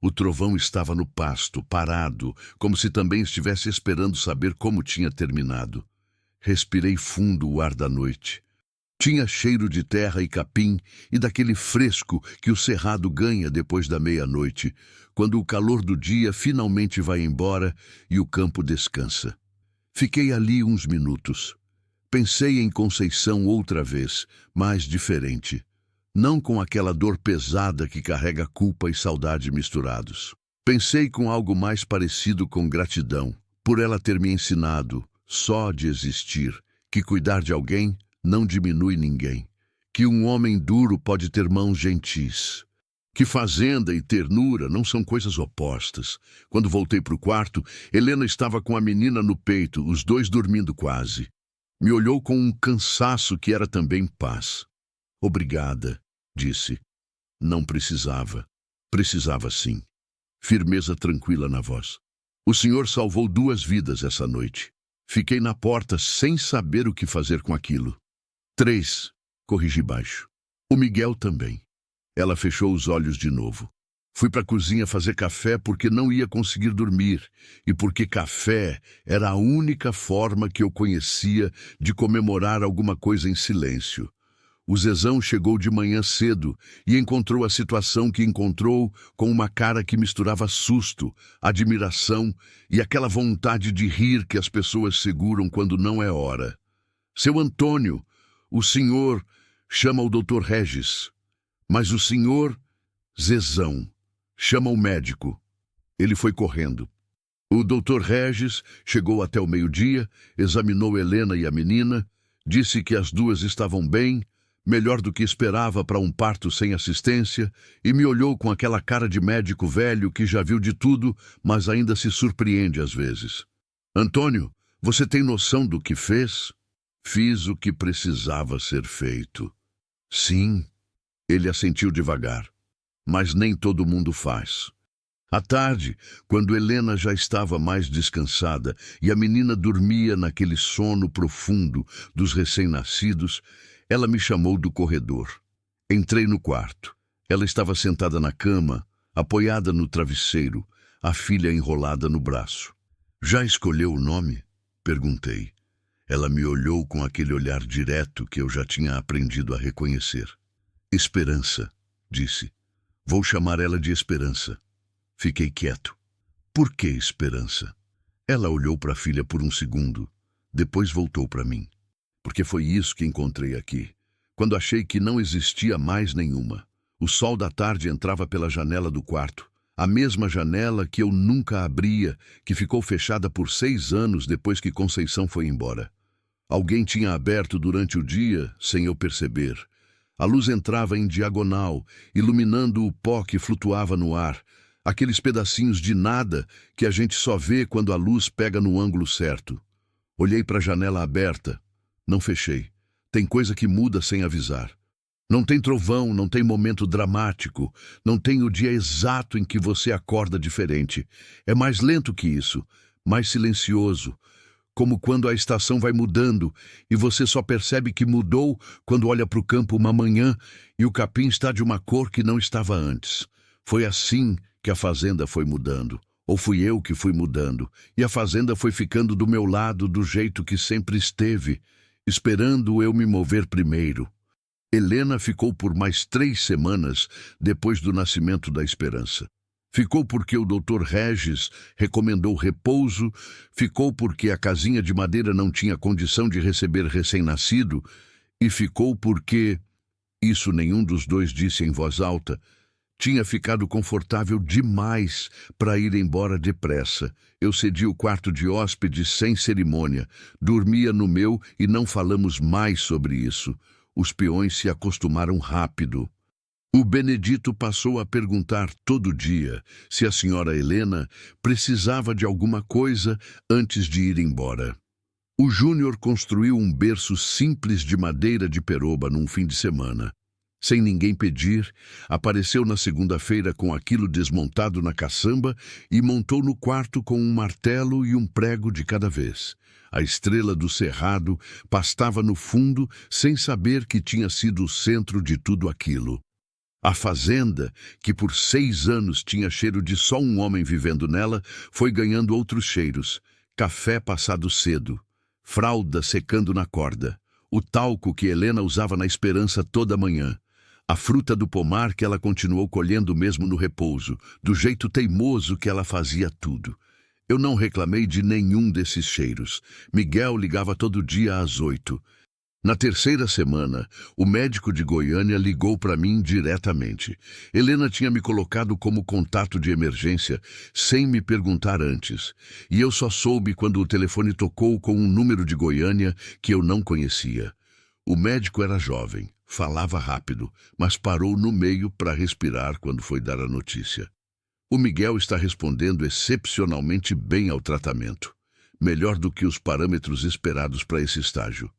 O trovão estava no pasto, parado, como se também estivesse esperando saber como tinha terminado. Respirei fundo o ar da noite. Tinha cheiro de terra e capim e daquele fresco que o cerrado ganha depois da meia-noite, quando o calor do dia finalmente vai embora e o campo descansa. Fiquei ali uns minutos. Pensei em Conceição outra vez, mas diferente. Não com aquela dor pesada que carrega culpa e saudade misturados. Pensei com algo mais parecido com gratidão, por ela ter me ensinado, só de existir, que cuidar de alguém não diminui ninguém, que um homem duro pode ter mãos gentis, que fazenda e ternura não são coisas opostas. Quando voltei para o quarto, Helena estava com a menina no peito, os dois dormindo quase. Me olhou com um cansaço que era também paz. Obrigada, disse. Não precisava. Precisava sim. Firmeza tranquila na voz. O senhor salvou 2 vidas essa noite. Fiquei na porta sem saber o que fazer com aquilo. 3, corrigi baixo. O Miguel também. Ela fechou os olhos de novo. Fui para a cozinha fazer café porque não ia conseguir dormir e porque café era a única forma que eu conhecia de comemorar alguma coisa em silêncio. O Zezão chegou de manhã cedo e encontrou a situação que encontrou com uma cara que misturava susto, admiração e aquela vontade de rir que as pessoas seguram quando não é hora. Seu Antônio, o senhor chama o doutor Regis, mas o senhor, Zezão, chama o médico. Ele foi correndo. O doutor Regis chegou até o meio-dia, examinou Helena e a menina, disse que as 2 estavam bem, melhor do que esperava para um parto sem assistência, e me olhou com aquela cara de médico velho que já viu de tudo, mas ainda se surpreende às vezes. Antônio, você tem noção do que fez? Fiz o que precisava ser feito. Sim, ele assentiu devagar. Mas nem todo mundo faz. À tarde, quando Helena já estava mais descansada e a menina dormia naquele sono profundo dos recém-nascidos, ela me chamou do corredor. Entrei no quarto. Ela estava sentada na cama, apoiada no travesseiro, a filha enrolada no braço. Já escolheu o nome? Perguntei. Ela me olhou com aquele olhar direto que eu já tinha aprendido a reconhecer. Esperança, disse. Vou chamar ela de Esperança. Fiquei quieto. Por que Esperança? Ela olhou para a filha por um segundo, depois voltou para mim. Porque foi isso que encontrei aqui, quando achei que não existia mais nenhuma. O sol da tarde entrava pela janela do quarto, a mesma janela que eu nunca abria, que ficou fechada por 6 anos depois que Conceição foi embora. Alguém tinha aberto durante o dia, sem eu perceber. A luz entrava em diagonal, iluminando o pó que flutuava no ar, aqueles pedacinhos de nada que a gente só vê quando a luz pega no ângulo certo. Olhei para a janela aberta. Não fechei. Tem coisa que muda sem avisar. Não tem trovão, não tem momento dramático, não tem o dia exato em que você acorda diferente. É mais lento que isso. mais silencioso, como quando a estação vai mudando e você só percebe que mudou quando olha para o campo uma manhã e o capim está de uma cor que não estava antes. Foi assim que a fazenda foi mudando. Ou fui eu que fui mudando, e a fazenda foi ficando do meu lado do jeito que sempre esteve, esperando eu me mover primeiro. Helena ficou por mais 3 semanas depois do nascimento da Esperança. Ficou porque o Dr. Regis recomendou repouso, ficou porque a casinha de madeira não tinha condição de receber recém-nascido, e ficou porque, isso nenhum dos dois disse em voz alta, tinha ficado confortável demais para ir embora depressa. Eu cedi o quarto de hóspedes sem cerimônia, dormia no meu e não falamos mais sobre isso. Os peões se acostumaram rápido. O Benedito passou a perguntar todo dia se a senhora Helena precisava de alguma coisa antes de ir embora. O Júnior construiu um berço simples de madeira de peroba num fim de semana. Sem ninguém pedir, apareceu na segunda-feira com aquilo desmontado na caçamba e montou no quarto com um martelo e um prego de cada vez. A estrela do cerrado pastava no fundo sem saber que tinha sido o centro de tudo aquilo. A fazenda, que por 6 anos tinha cheiro de só um homem vivendo nela, foi ganhando outros cheiros. Café passado cedo, fralda secando na corda, o talco que Helena usava na Esperança toda manhã, a fruta do pomar que ela continuou colhendo mesmo no repouso, do jeito teimoso que ela fazia tudo. Eu não reclamei de nenhum desses cheiros. Miguel ligava todo dia às 8. Na 3ª semana, o médico de Goiânia ligou para mim diretamente. Helena tinha me colocado como contato de emergência, sem me perguntar antes. E eu só soube quando o telefone tocou com um número de Goiânia que eu não conhecia. O médico era jovem, falava rápido, mas parou no meio para respirar quando foi dar a notícia. O Miguel está respondendo excepcionalmente bem ao tratamento, melhor do que os parâmetros esperados para esse estágio.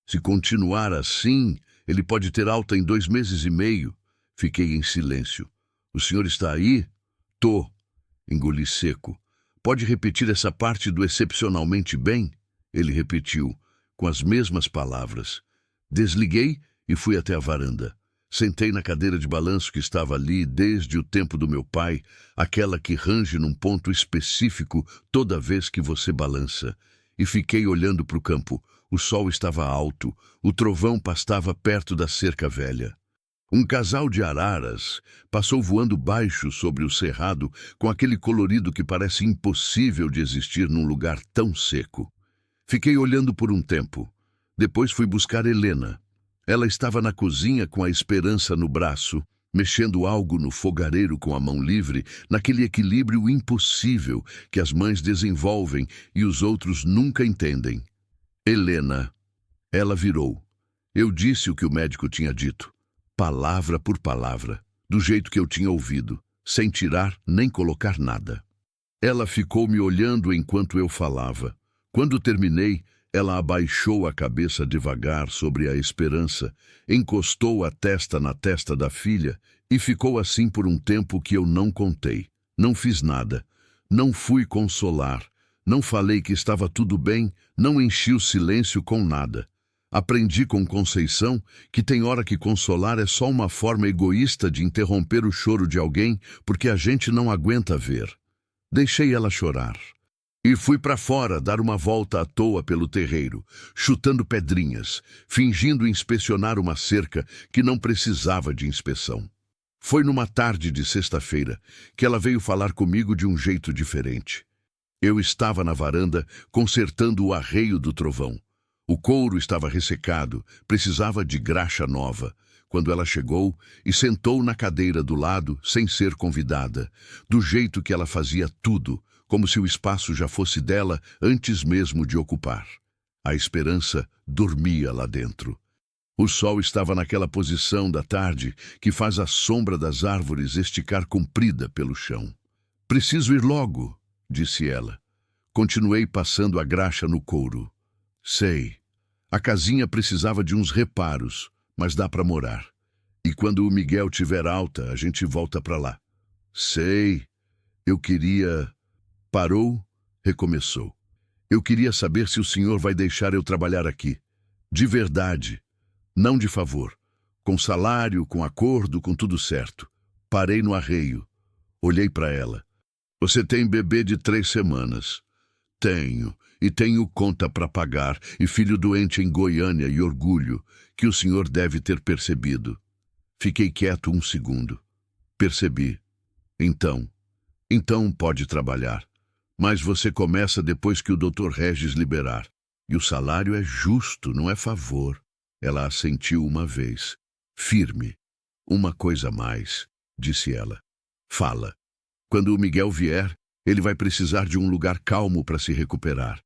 Se continuar assim, ele pode ter alta em 2 meses e meio. Fiquei em silêncio. O senhor está aí? Tô. Engoli seco. Pode repetir essa parte do excepcionalmente bem? Ele repetiu, com as mesmas palavras. Desliguei e fui até a varanda. Sentei na cadeira de balanço que estava ali desde o tempo do meu pai, aquela que range num ponto específico toda vez que você balança. E fiquei olhando para o campo. O sol estava alto, o trovão pastava perto da cerca velha. Um casal de araras passou voando baixo sobre o cerrado com aquele colorido que parece impossível de existir num lugar tão seco. Fiquei olhando por um tempo. Depois fui buscar Helena. Ela estava na cozinha com a Esperança no braço, mexendo algo no fogareiro com a mão livre, naquele equilíbrio impossível que as mães desenvolvem e os outros nunca entendem. Helena. Ela virou. Eu disse o que o médico tinha dito, palavra por palavra, do jeito que eu tinha ouvido, sem tirar nem colocar nada. Ela ficou me olhando enquanto eu falava. Quando terminei, ela abaixou a cabeça devagar sobre a Esperança, encostou a testa na testa da filha e ficou assim por um tempo que eu não contei. Não fiz nada. Não fui consolar. Não falei que estava tudo bem, não enchi o silêncio com nada. Aprendi com Conceição que tem hora que consolar é só uma forma egoísta de interromper o choro de alguém porque a gente não aguenta ver. Deixei ela chorar. E fui para fora dar uma volta à toa pelo terreiro, chutando pedrinhas, fingindo inspecionar uma cerca que não precisava de inspeção. Foi numa tarde de sexta-feira que ela veio falar comigo de um jeito diferente. Eu estava na varanda consertando o arreio do trovão. O couro estava ressecado, precisava de graxa nova, quando ela chegou e sentou na cadeira do lado sem ser convidada, do jeito que ela fazia tudo, como se o espaço já fosse dela antes mesmo de ocupar. A Esperança dormia lá dentro. O sol estava naquela posição da tarde que faz a sombra das árvores esticar comprida pelo chão. Preciso ir logo, disse ela. Continuei passando a graxa no couro. Sei. A casinha precisava de uns reparos, mas dá para morar. E quando o Miguel tiver alta, a gente volta para lá. Sei. Eu queria... Parou recomeçou. Eu queria saber se o senhor vai deixar eu trabalhar aqui. De verdade, não de favor. Com salário, com acordo, com tudo certo. Parei no arreio. Olhei para ela. Você tem bebê de 3 semanas. Tenho. E tenho conta para pagar, e filho doente em Goiânia e orgulho, que o senhor deve ter percebido. Fiquei quieto 1 segundo. Percebi. Então pode trabalhar. Mas você começa depois que o Dr. Regis liberar. E o salário é justo, não é favor. Ela assentiu uma vez. Firme. Uma coisa a mais, disse ela. Fala. Quando o Miguel vier, ele vai precisar de um lugar calmo para se recuperar.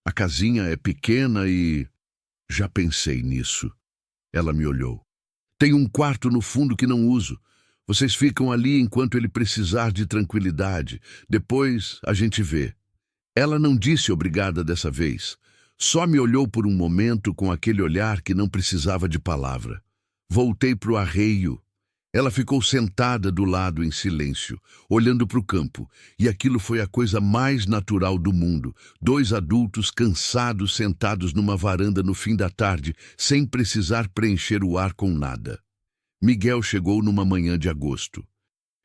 A casinha é pequena e... Já pensei nisso. Ela me olhou. Tem um quarto no fundo que não uso. Vocês ficam ali enquanto ele precisar de tranquilidade. Depois a gente vê. Ela não disse obrigada dessa vez. Só me olhou por um momento com aquele olhar que não precisava de palavra. Voltei para o arreio. Ela ficou sentada do lado em silêncio, olhando para o campo, e aquilo foi a coisa mais natural do mundo. 2 adultos cansados sentados numa varanda no fim da tarde, sem precisar preencher o ar com nada. Miguel chegou numa manhã de agosto.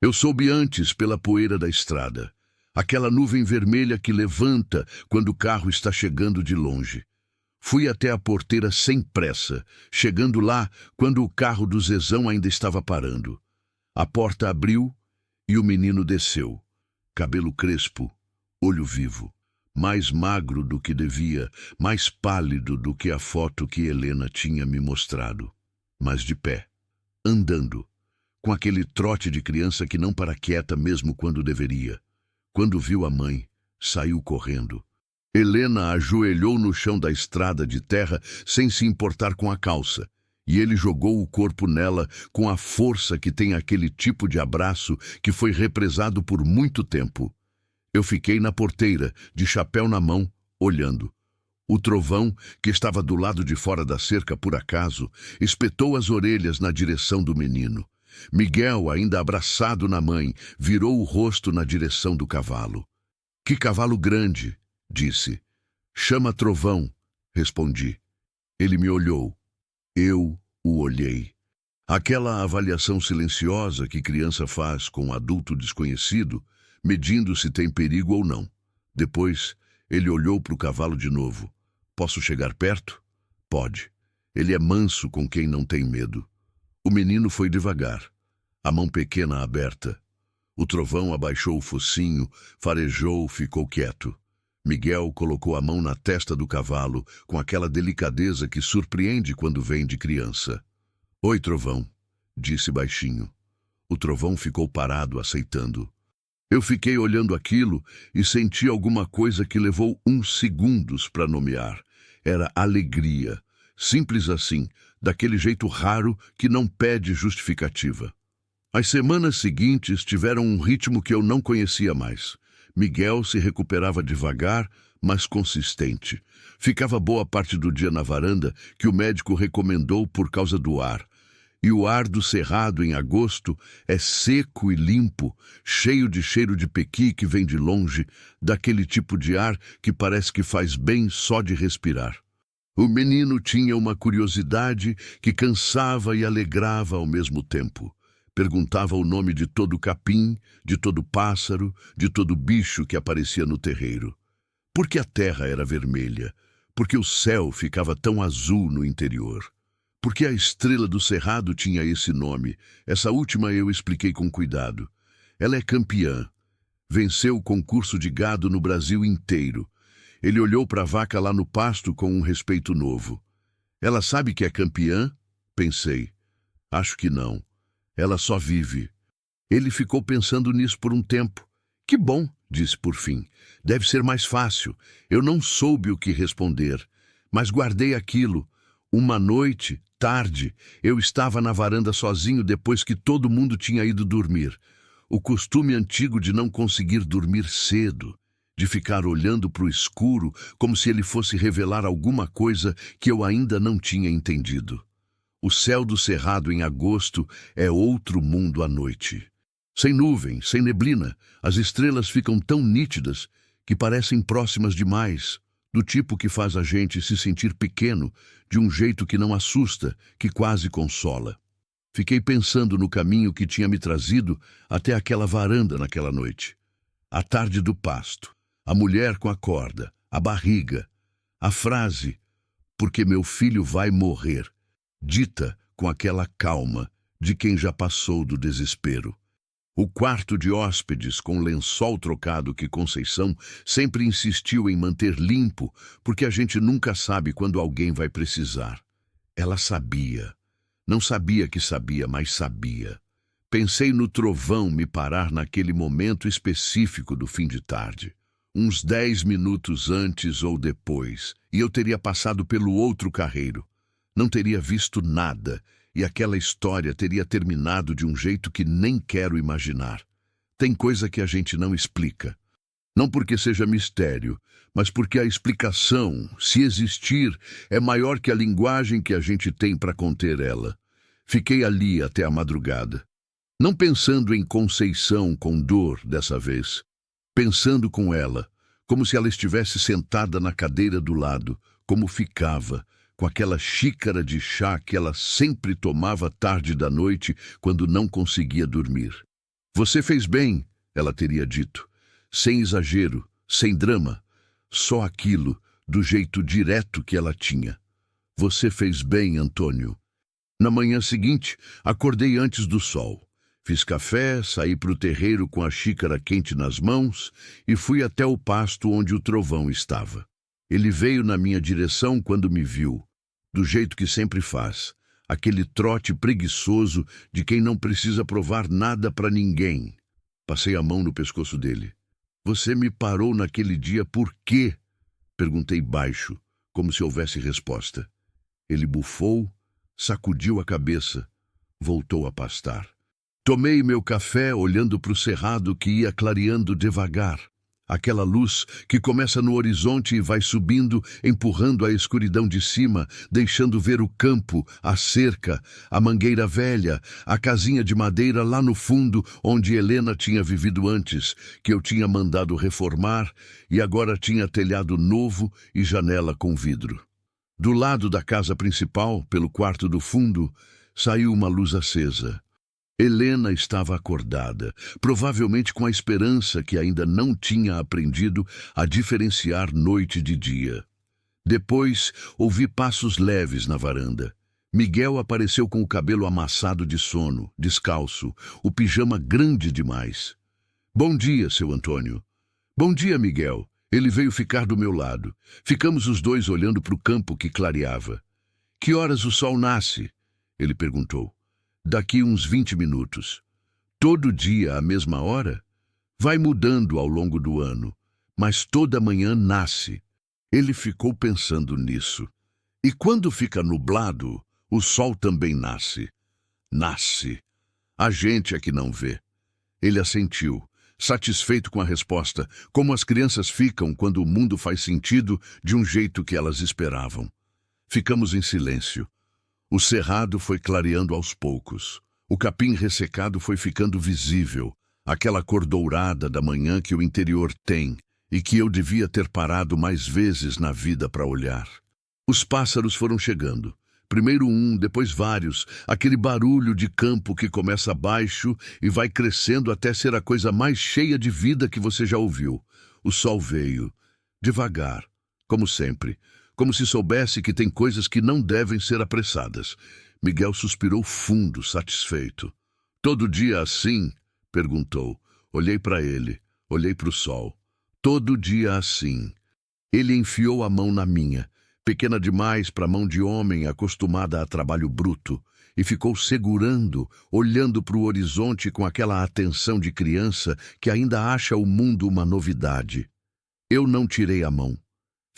Eu soube antes pela poeira da estrada. Aquela nuvem vermelha que levanta quando o carro está chegando de longe. Fui até a porteira sem pressa, chegando lá quando o carro do Zezão ainda estava parando. A porta abriu e o menino desceu. Cabelo crespo, olho vivo. Mais magro do que devia, mais pálido do que a foto que Helena tinha me mostrado. Mas de pé, andando, com aquele trote de criança que não para quieta mesmo quando deveria. Quando viu a mãe, saiu correndo. Helena ajoelhou no chão da estrada de terra sem se importar com a calça, e ele jogou o corpo nela com a força que tem aquele tipo de abraço que foi represado por muito tempo. Eu fiquei na porteira, de chapéu na mão, olhando. O Trovão, que estava do lado de fora da cerca por acaso, espetou as orelhas na direção do menino. Miguel, ainda abraçado na mãe, virou o rosto na direção do cavalo. Que cavalo grande! Disse. Chama Trovão, respondi. Ele me olhou. Eu o olhei. Aquela avaliação silenciosa que criança faz com um adulto desconhecido, medindo se tem perigo ou não. Depois, ele olhou para o cavalo de novo. Posso chegar perto? Pode. Ele é manso com quem não tem medo. O menino foi devagar, a mão pequena aberta. O Trovão abaixou o focinho, farejou, ficou quieto. Miguel colocou a mão na testa do cavalo, com aquela delicadeza que surpreende quando vem de criança. Oi, Trovão, disse baixinho. O Trovão ficou parado, aceitando. Eu fiquei olhando aquilo e senti alguma coisa que levou 1 segundo para nomear. Era alegria. Simples assim, daquele jeito raro que não pede justificativa. As semanas seguintes tiveram um ritmo que eu não conhecia mais. Miguel se recuperava devagar, mas consistente. Ficava boa parte do dia na varanda, que o médico recomendou por causa do ar. E o ar do Cerrado em agosto é seco e limpo, cheio de cheiro de pequi que vem de longe, daquele tipo de ar que parece que faz bem só de respirar. O menino tinha uma curiosidade que cansava e alegrava ao mesmo tempo. Perguntava o nome de todo capim, de todo pássaro, de todo bicho que aparecia no terreiro. Por que a terra era vermelha? Por que o céu ficava tão azul no interior? Por que a estrela do Cerrado tinha esse nome? Essa última eu expliquei com cuidado. Ela é campeã. Venceu o concurso de gado no Brasil inteiro. Ele olhou para a vaca lá no pasto com um respeito novo. Ela sabe que é campeã? Pensei. Acho que não. Ela só vive. Ele ficou pensando nisso por um tempo. Que bom, disse por fim. Deve ser mais fácil. Eu não soube o que responder, mas guardei aquilo. Uma noite, tarde, eu estava na varanda sozinho depois que todo mundo tinha ido dormir. O costume antigo de não conseguir dormir cedo, de ficar olhando para o escuro como se ele fosse revelar alguma coisa que eu ainda não tinha entendido. O céu do Cerrado em agosto é outro mundo à noite. Sem nuvem, sem neblina, as estrelas ficam tão nítidas que parecem próximas demais, do tipo que faz a gente se sentir pequeno, de um jeito que não assusta, que quase consola. Fiquei pensando no caminho que tinha me trazido até aquela varanda naquela noite. A tarde do pasto, a mulher com a corda, a barriga, a frase, porque meu filho vai morrer, dita com aquela calma de quem já passou do desespero. O quarto de hóspedes com lençol trocado que Conceição sempre insistiu em manter limpo, porque a gente nunca sabe quando alguém vai precisar. Ela sabia. Não sabia que sabia, mas sabia. Pensei no trovão me parar naquele momento específico do fim de tarde. Uns 10 minutos antes ou depois, e eu teria passado pelo outro carreiro. Não teria visto nada, e aquela história teria terminado de um jeito que nem quero imaginar. Tem coisa que a gente não explica. Não porque seja mistério, mas porque a explicação, se existir, é maior que a linguagem que a gente tem para conter ela. Fiquei ali até a madrugada. Não pensando em Conceição com dor dessa vez. Pensando com ela, como se ela estivesse sentada na cadeira do lado, como ficava, com aquela xícara de chá que ela sempre tomava tarde da noite quando não conseguia dormir. Você fez bem, ela teria dito, sem exagero, sem drama, só aquilo, do jeito direto que ela tinha. Você fez bem, Antônio. Na manhã seguinte, acordei antes do sol. Fiz café, saí para o terreiro com a xícara quente nas mãos e fui até o pasto onde o trovão estava. Ele veio na minha direção quando me viu, do jeito que sempre faz, aquele trote preguiçoso de quem não precisa provar nada para ninguém. Passei a mão no pescoço dele. Você me parou naquele dia por quê? Perguntei baixo, como se houvesse resposta. Ele bufou, sacudiu a cabeça, voltou a pastar. Tomei meu café olhando para o cerrado que ia clareando devagar. Aquela luz que começa no horizonte e vai subindo, empurrando a escuridão de cima, deixando ver o campo, a cerca, a mangueira velha, a casinha de madeira lá no fundo, onde Helena tinha vivido antes, que eu tinha mandado reformar e agora tinha telhado novo e janela com vidro. Do lado da casa principal, pelo quarto do fundo, saiu uma luz acesa. Helena estava acordada, provavelmente com a esperança que ainda não tinha aprendido a diferenciar noite de dia. Depois, ouvi passos leves na varanda. Miguel apareceu com o cabelo amassado de sono, descalço, o pijama grande demais. Bom dia, seu Antônio. Bom dia, Miguel. Ele veio ficar do meu lado. Ficamos os dois olhando para o campo que clareava. Que horas o sol nasce? Ele perguntou. Daqui uns 20 minutos. Todo dia à mesma hora? Vai mudando ao longo do ano, mas toda manhã nasce. Ele ficou pensando nisso. E quando fica nublado, o sol também nasce. Nasce. A gente é que não vê. Ele assentiu, satisfeito com a resposta, como as crianças ficam quando o mundo faz sentido de um jeito que elas esperavam. Ficamos em silêncio. O cerrado foi clareando aos poucos. O capim ressecado foi ficando visível, aquela cor dourada da manhã que o interior tem e que eu devia ter parado mais vezes na vida para olhar. Os pássaros foram chegando. Primeiro um, depois vários, aquele barulho de campo que começa baixo e vai crescendo até ser a coisa mais cheia de vida que você já ouviu. O sol veio, devagar, como sempre, como se soubesse que tem coisas que não devem ser apressadas. Miguel suspirou fundo, satisfeito. Todo dia assim? Perguntou. Olhei para ele, olhei para o sol. Todo dia assim. Ele enfiou a mão na minha, pequena demais para mão de homem acostumada a trabalho bruto, e ficou segurando, olhando para o horizonte com aquela atenção de criança que ainda acha o mundo uma novidade. Eu não tirei a mão.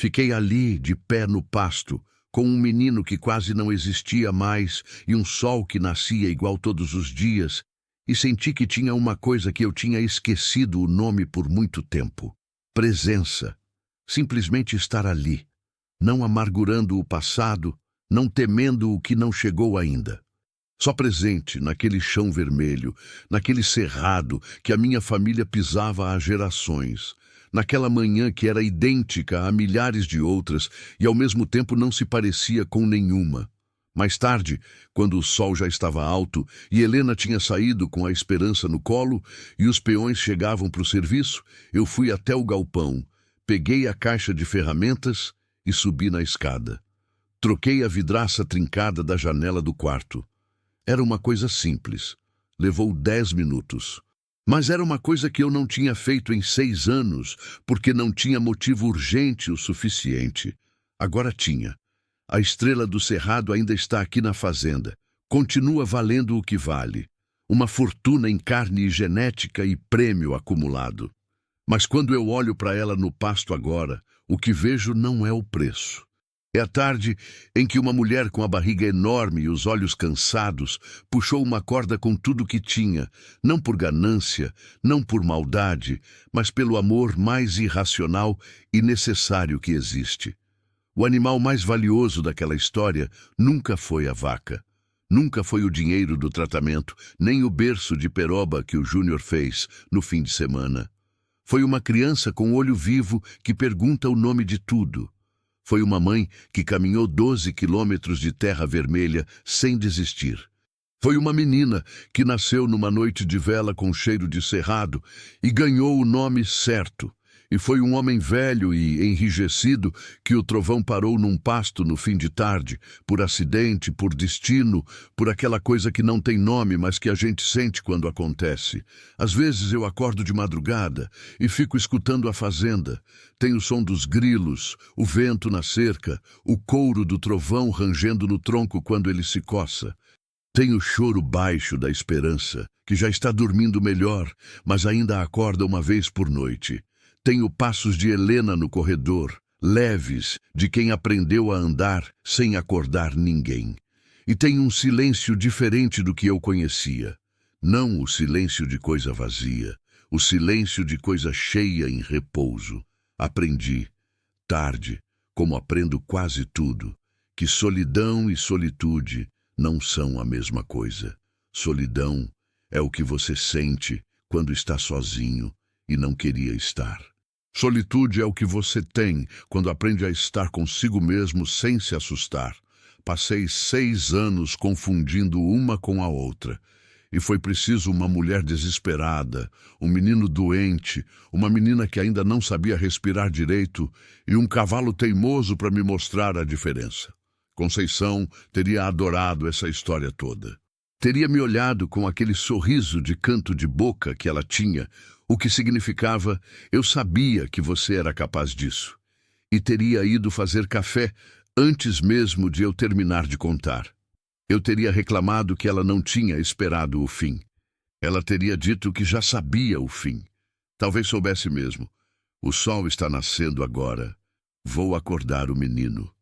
Fiquei ali, de pé no pasto, com um menino que quase não existia mais e um sol que nascia igual todos os dias, e senti que tinha uma coisa que eu tinha esquecido o nome por muito tempo. Presença. Simplesmente estar ali, não amargurando o passado, não temendo o que não chegou ainda. Só presente naquele chão vermelho, naquele cerrado que a minha família pisava há gerações, naquela manhã que era idêntica a milhares de outras e ao mesmo tempo não se parecia com nenhuma. Mais tarde, quando o sol já estava alto e Helena tinha saído com a esperança no colo e os peões chegavam para o serviço, eu fui até o galpão, peguei a caixa de ferramentas e subi na escada. Troquei a vidraça trincada da janela do quarto. Era uma coisa simples. Levou 10 minutos. Mas era uma coisa que eu não tinha feito em 6 anos, porque não tinha motivo urgente o suficiente. Agora tinha. A estrela do cerrado ainda está aqui na fazenda. Continua valendo o que vale. Uma fortuna em carne e genética e prêmio acumulado. Mas quando eu olho para ela no pasto agora, o que vejo não é o preço. É a tarde em que uma mulher com a barriga enorme e os olhos cansados puxou uma corda com tudo que tinha, não por ganância, não por maldade, mas pelo amor mais irracional e necessário que existe. O animal mais valioso daquela história nunca foi a vaca. Nunca foi o dinheiro do tratamento, nem o berço de peroba que o Júnior fez no fim de semana. Foi uma criança com olho vivo que pergunta o nome de tudo. Foi uma mãe que caminhou 12 quilômetros de terra vermelha sem desistir. Foi uma menina que nasceu numa noite de vela com cheiro de cerrado e ganhou o nome certo. E foi um homem velho e enrijecido que o trovão parou num pasto no fim de tarde, por acidente, por destino, por aquela coisa que não tem nome, mas que a gente sente quando acontece. Às vezes eu acordo de madrugada e fico escutando a fazenda. Tem o som dos grilos, o vento na cerca, o couro do trovão rangendo no tronco quando ele se coça. Tem o choro baixo da esperança, que já está dormindo melhor, mas ainda acorda uma vez por noite. Tenho passos de Helena no corredor, leves, de quem aprendeu a andar sem acordar ninguém. E tem um silêncio diferente do que eu conhecia. Não o silêncio de coisa vazia, o silêncio de coisa cheia em repouso. Aprendi, tarde, como aprendo quase tudo, que solidão e solitude não são a mesma coisa. Solidão é o que você sente quando está sozinho e não queria estar. Solitude é o que você tem quando aprende a estar consigo mesmo sem se assustar. Passei 6 anos confundindo uma com a outra. E foi preciso uma mulher desesperada, um menino doente, uma menina que ainda não sabia respirar direito e um cavalo teimoso para me mostrar a diferença. Conceição teria adorado essa história toda. Teria me olhado com aquele sorriso de canto de boca que ela tinha, o que significava, eu sabia que você era capaz disso. E teria ido fazer café antes mesmo de eu terminar de contar. Eu teria reclamado que ela não tinha esperado o fim. Ela teria dito que já sabia o fim. Talvez soubesse mesmo. O sol está nascendo agora. Vou acordar o menino.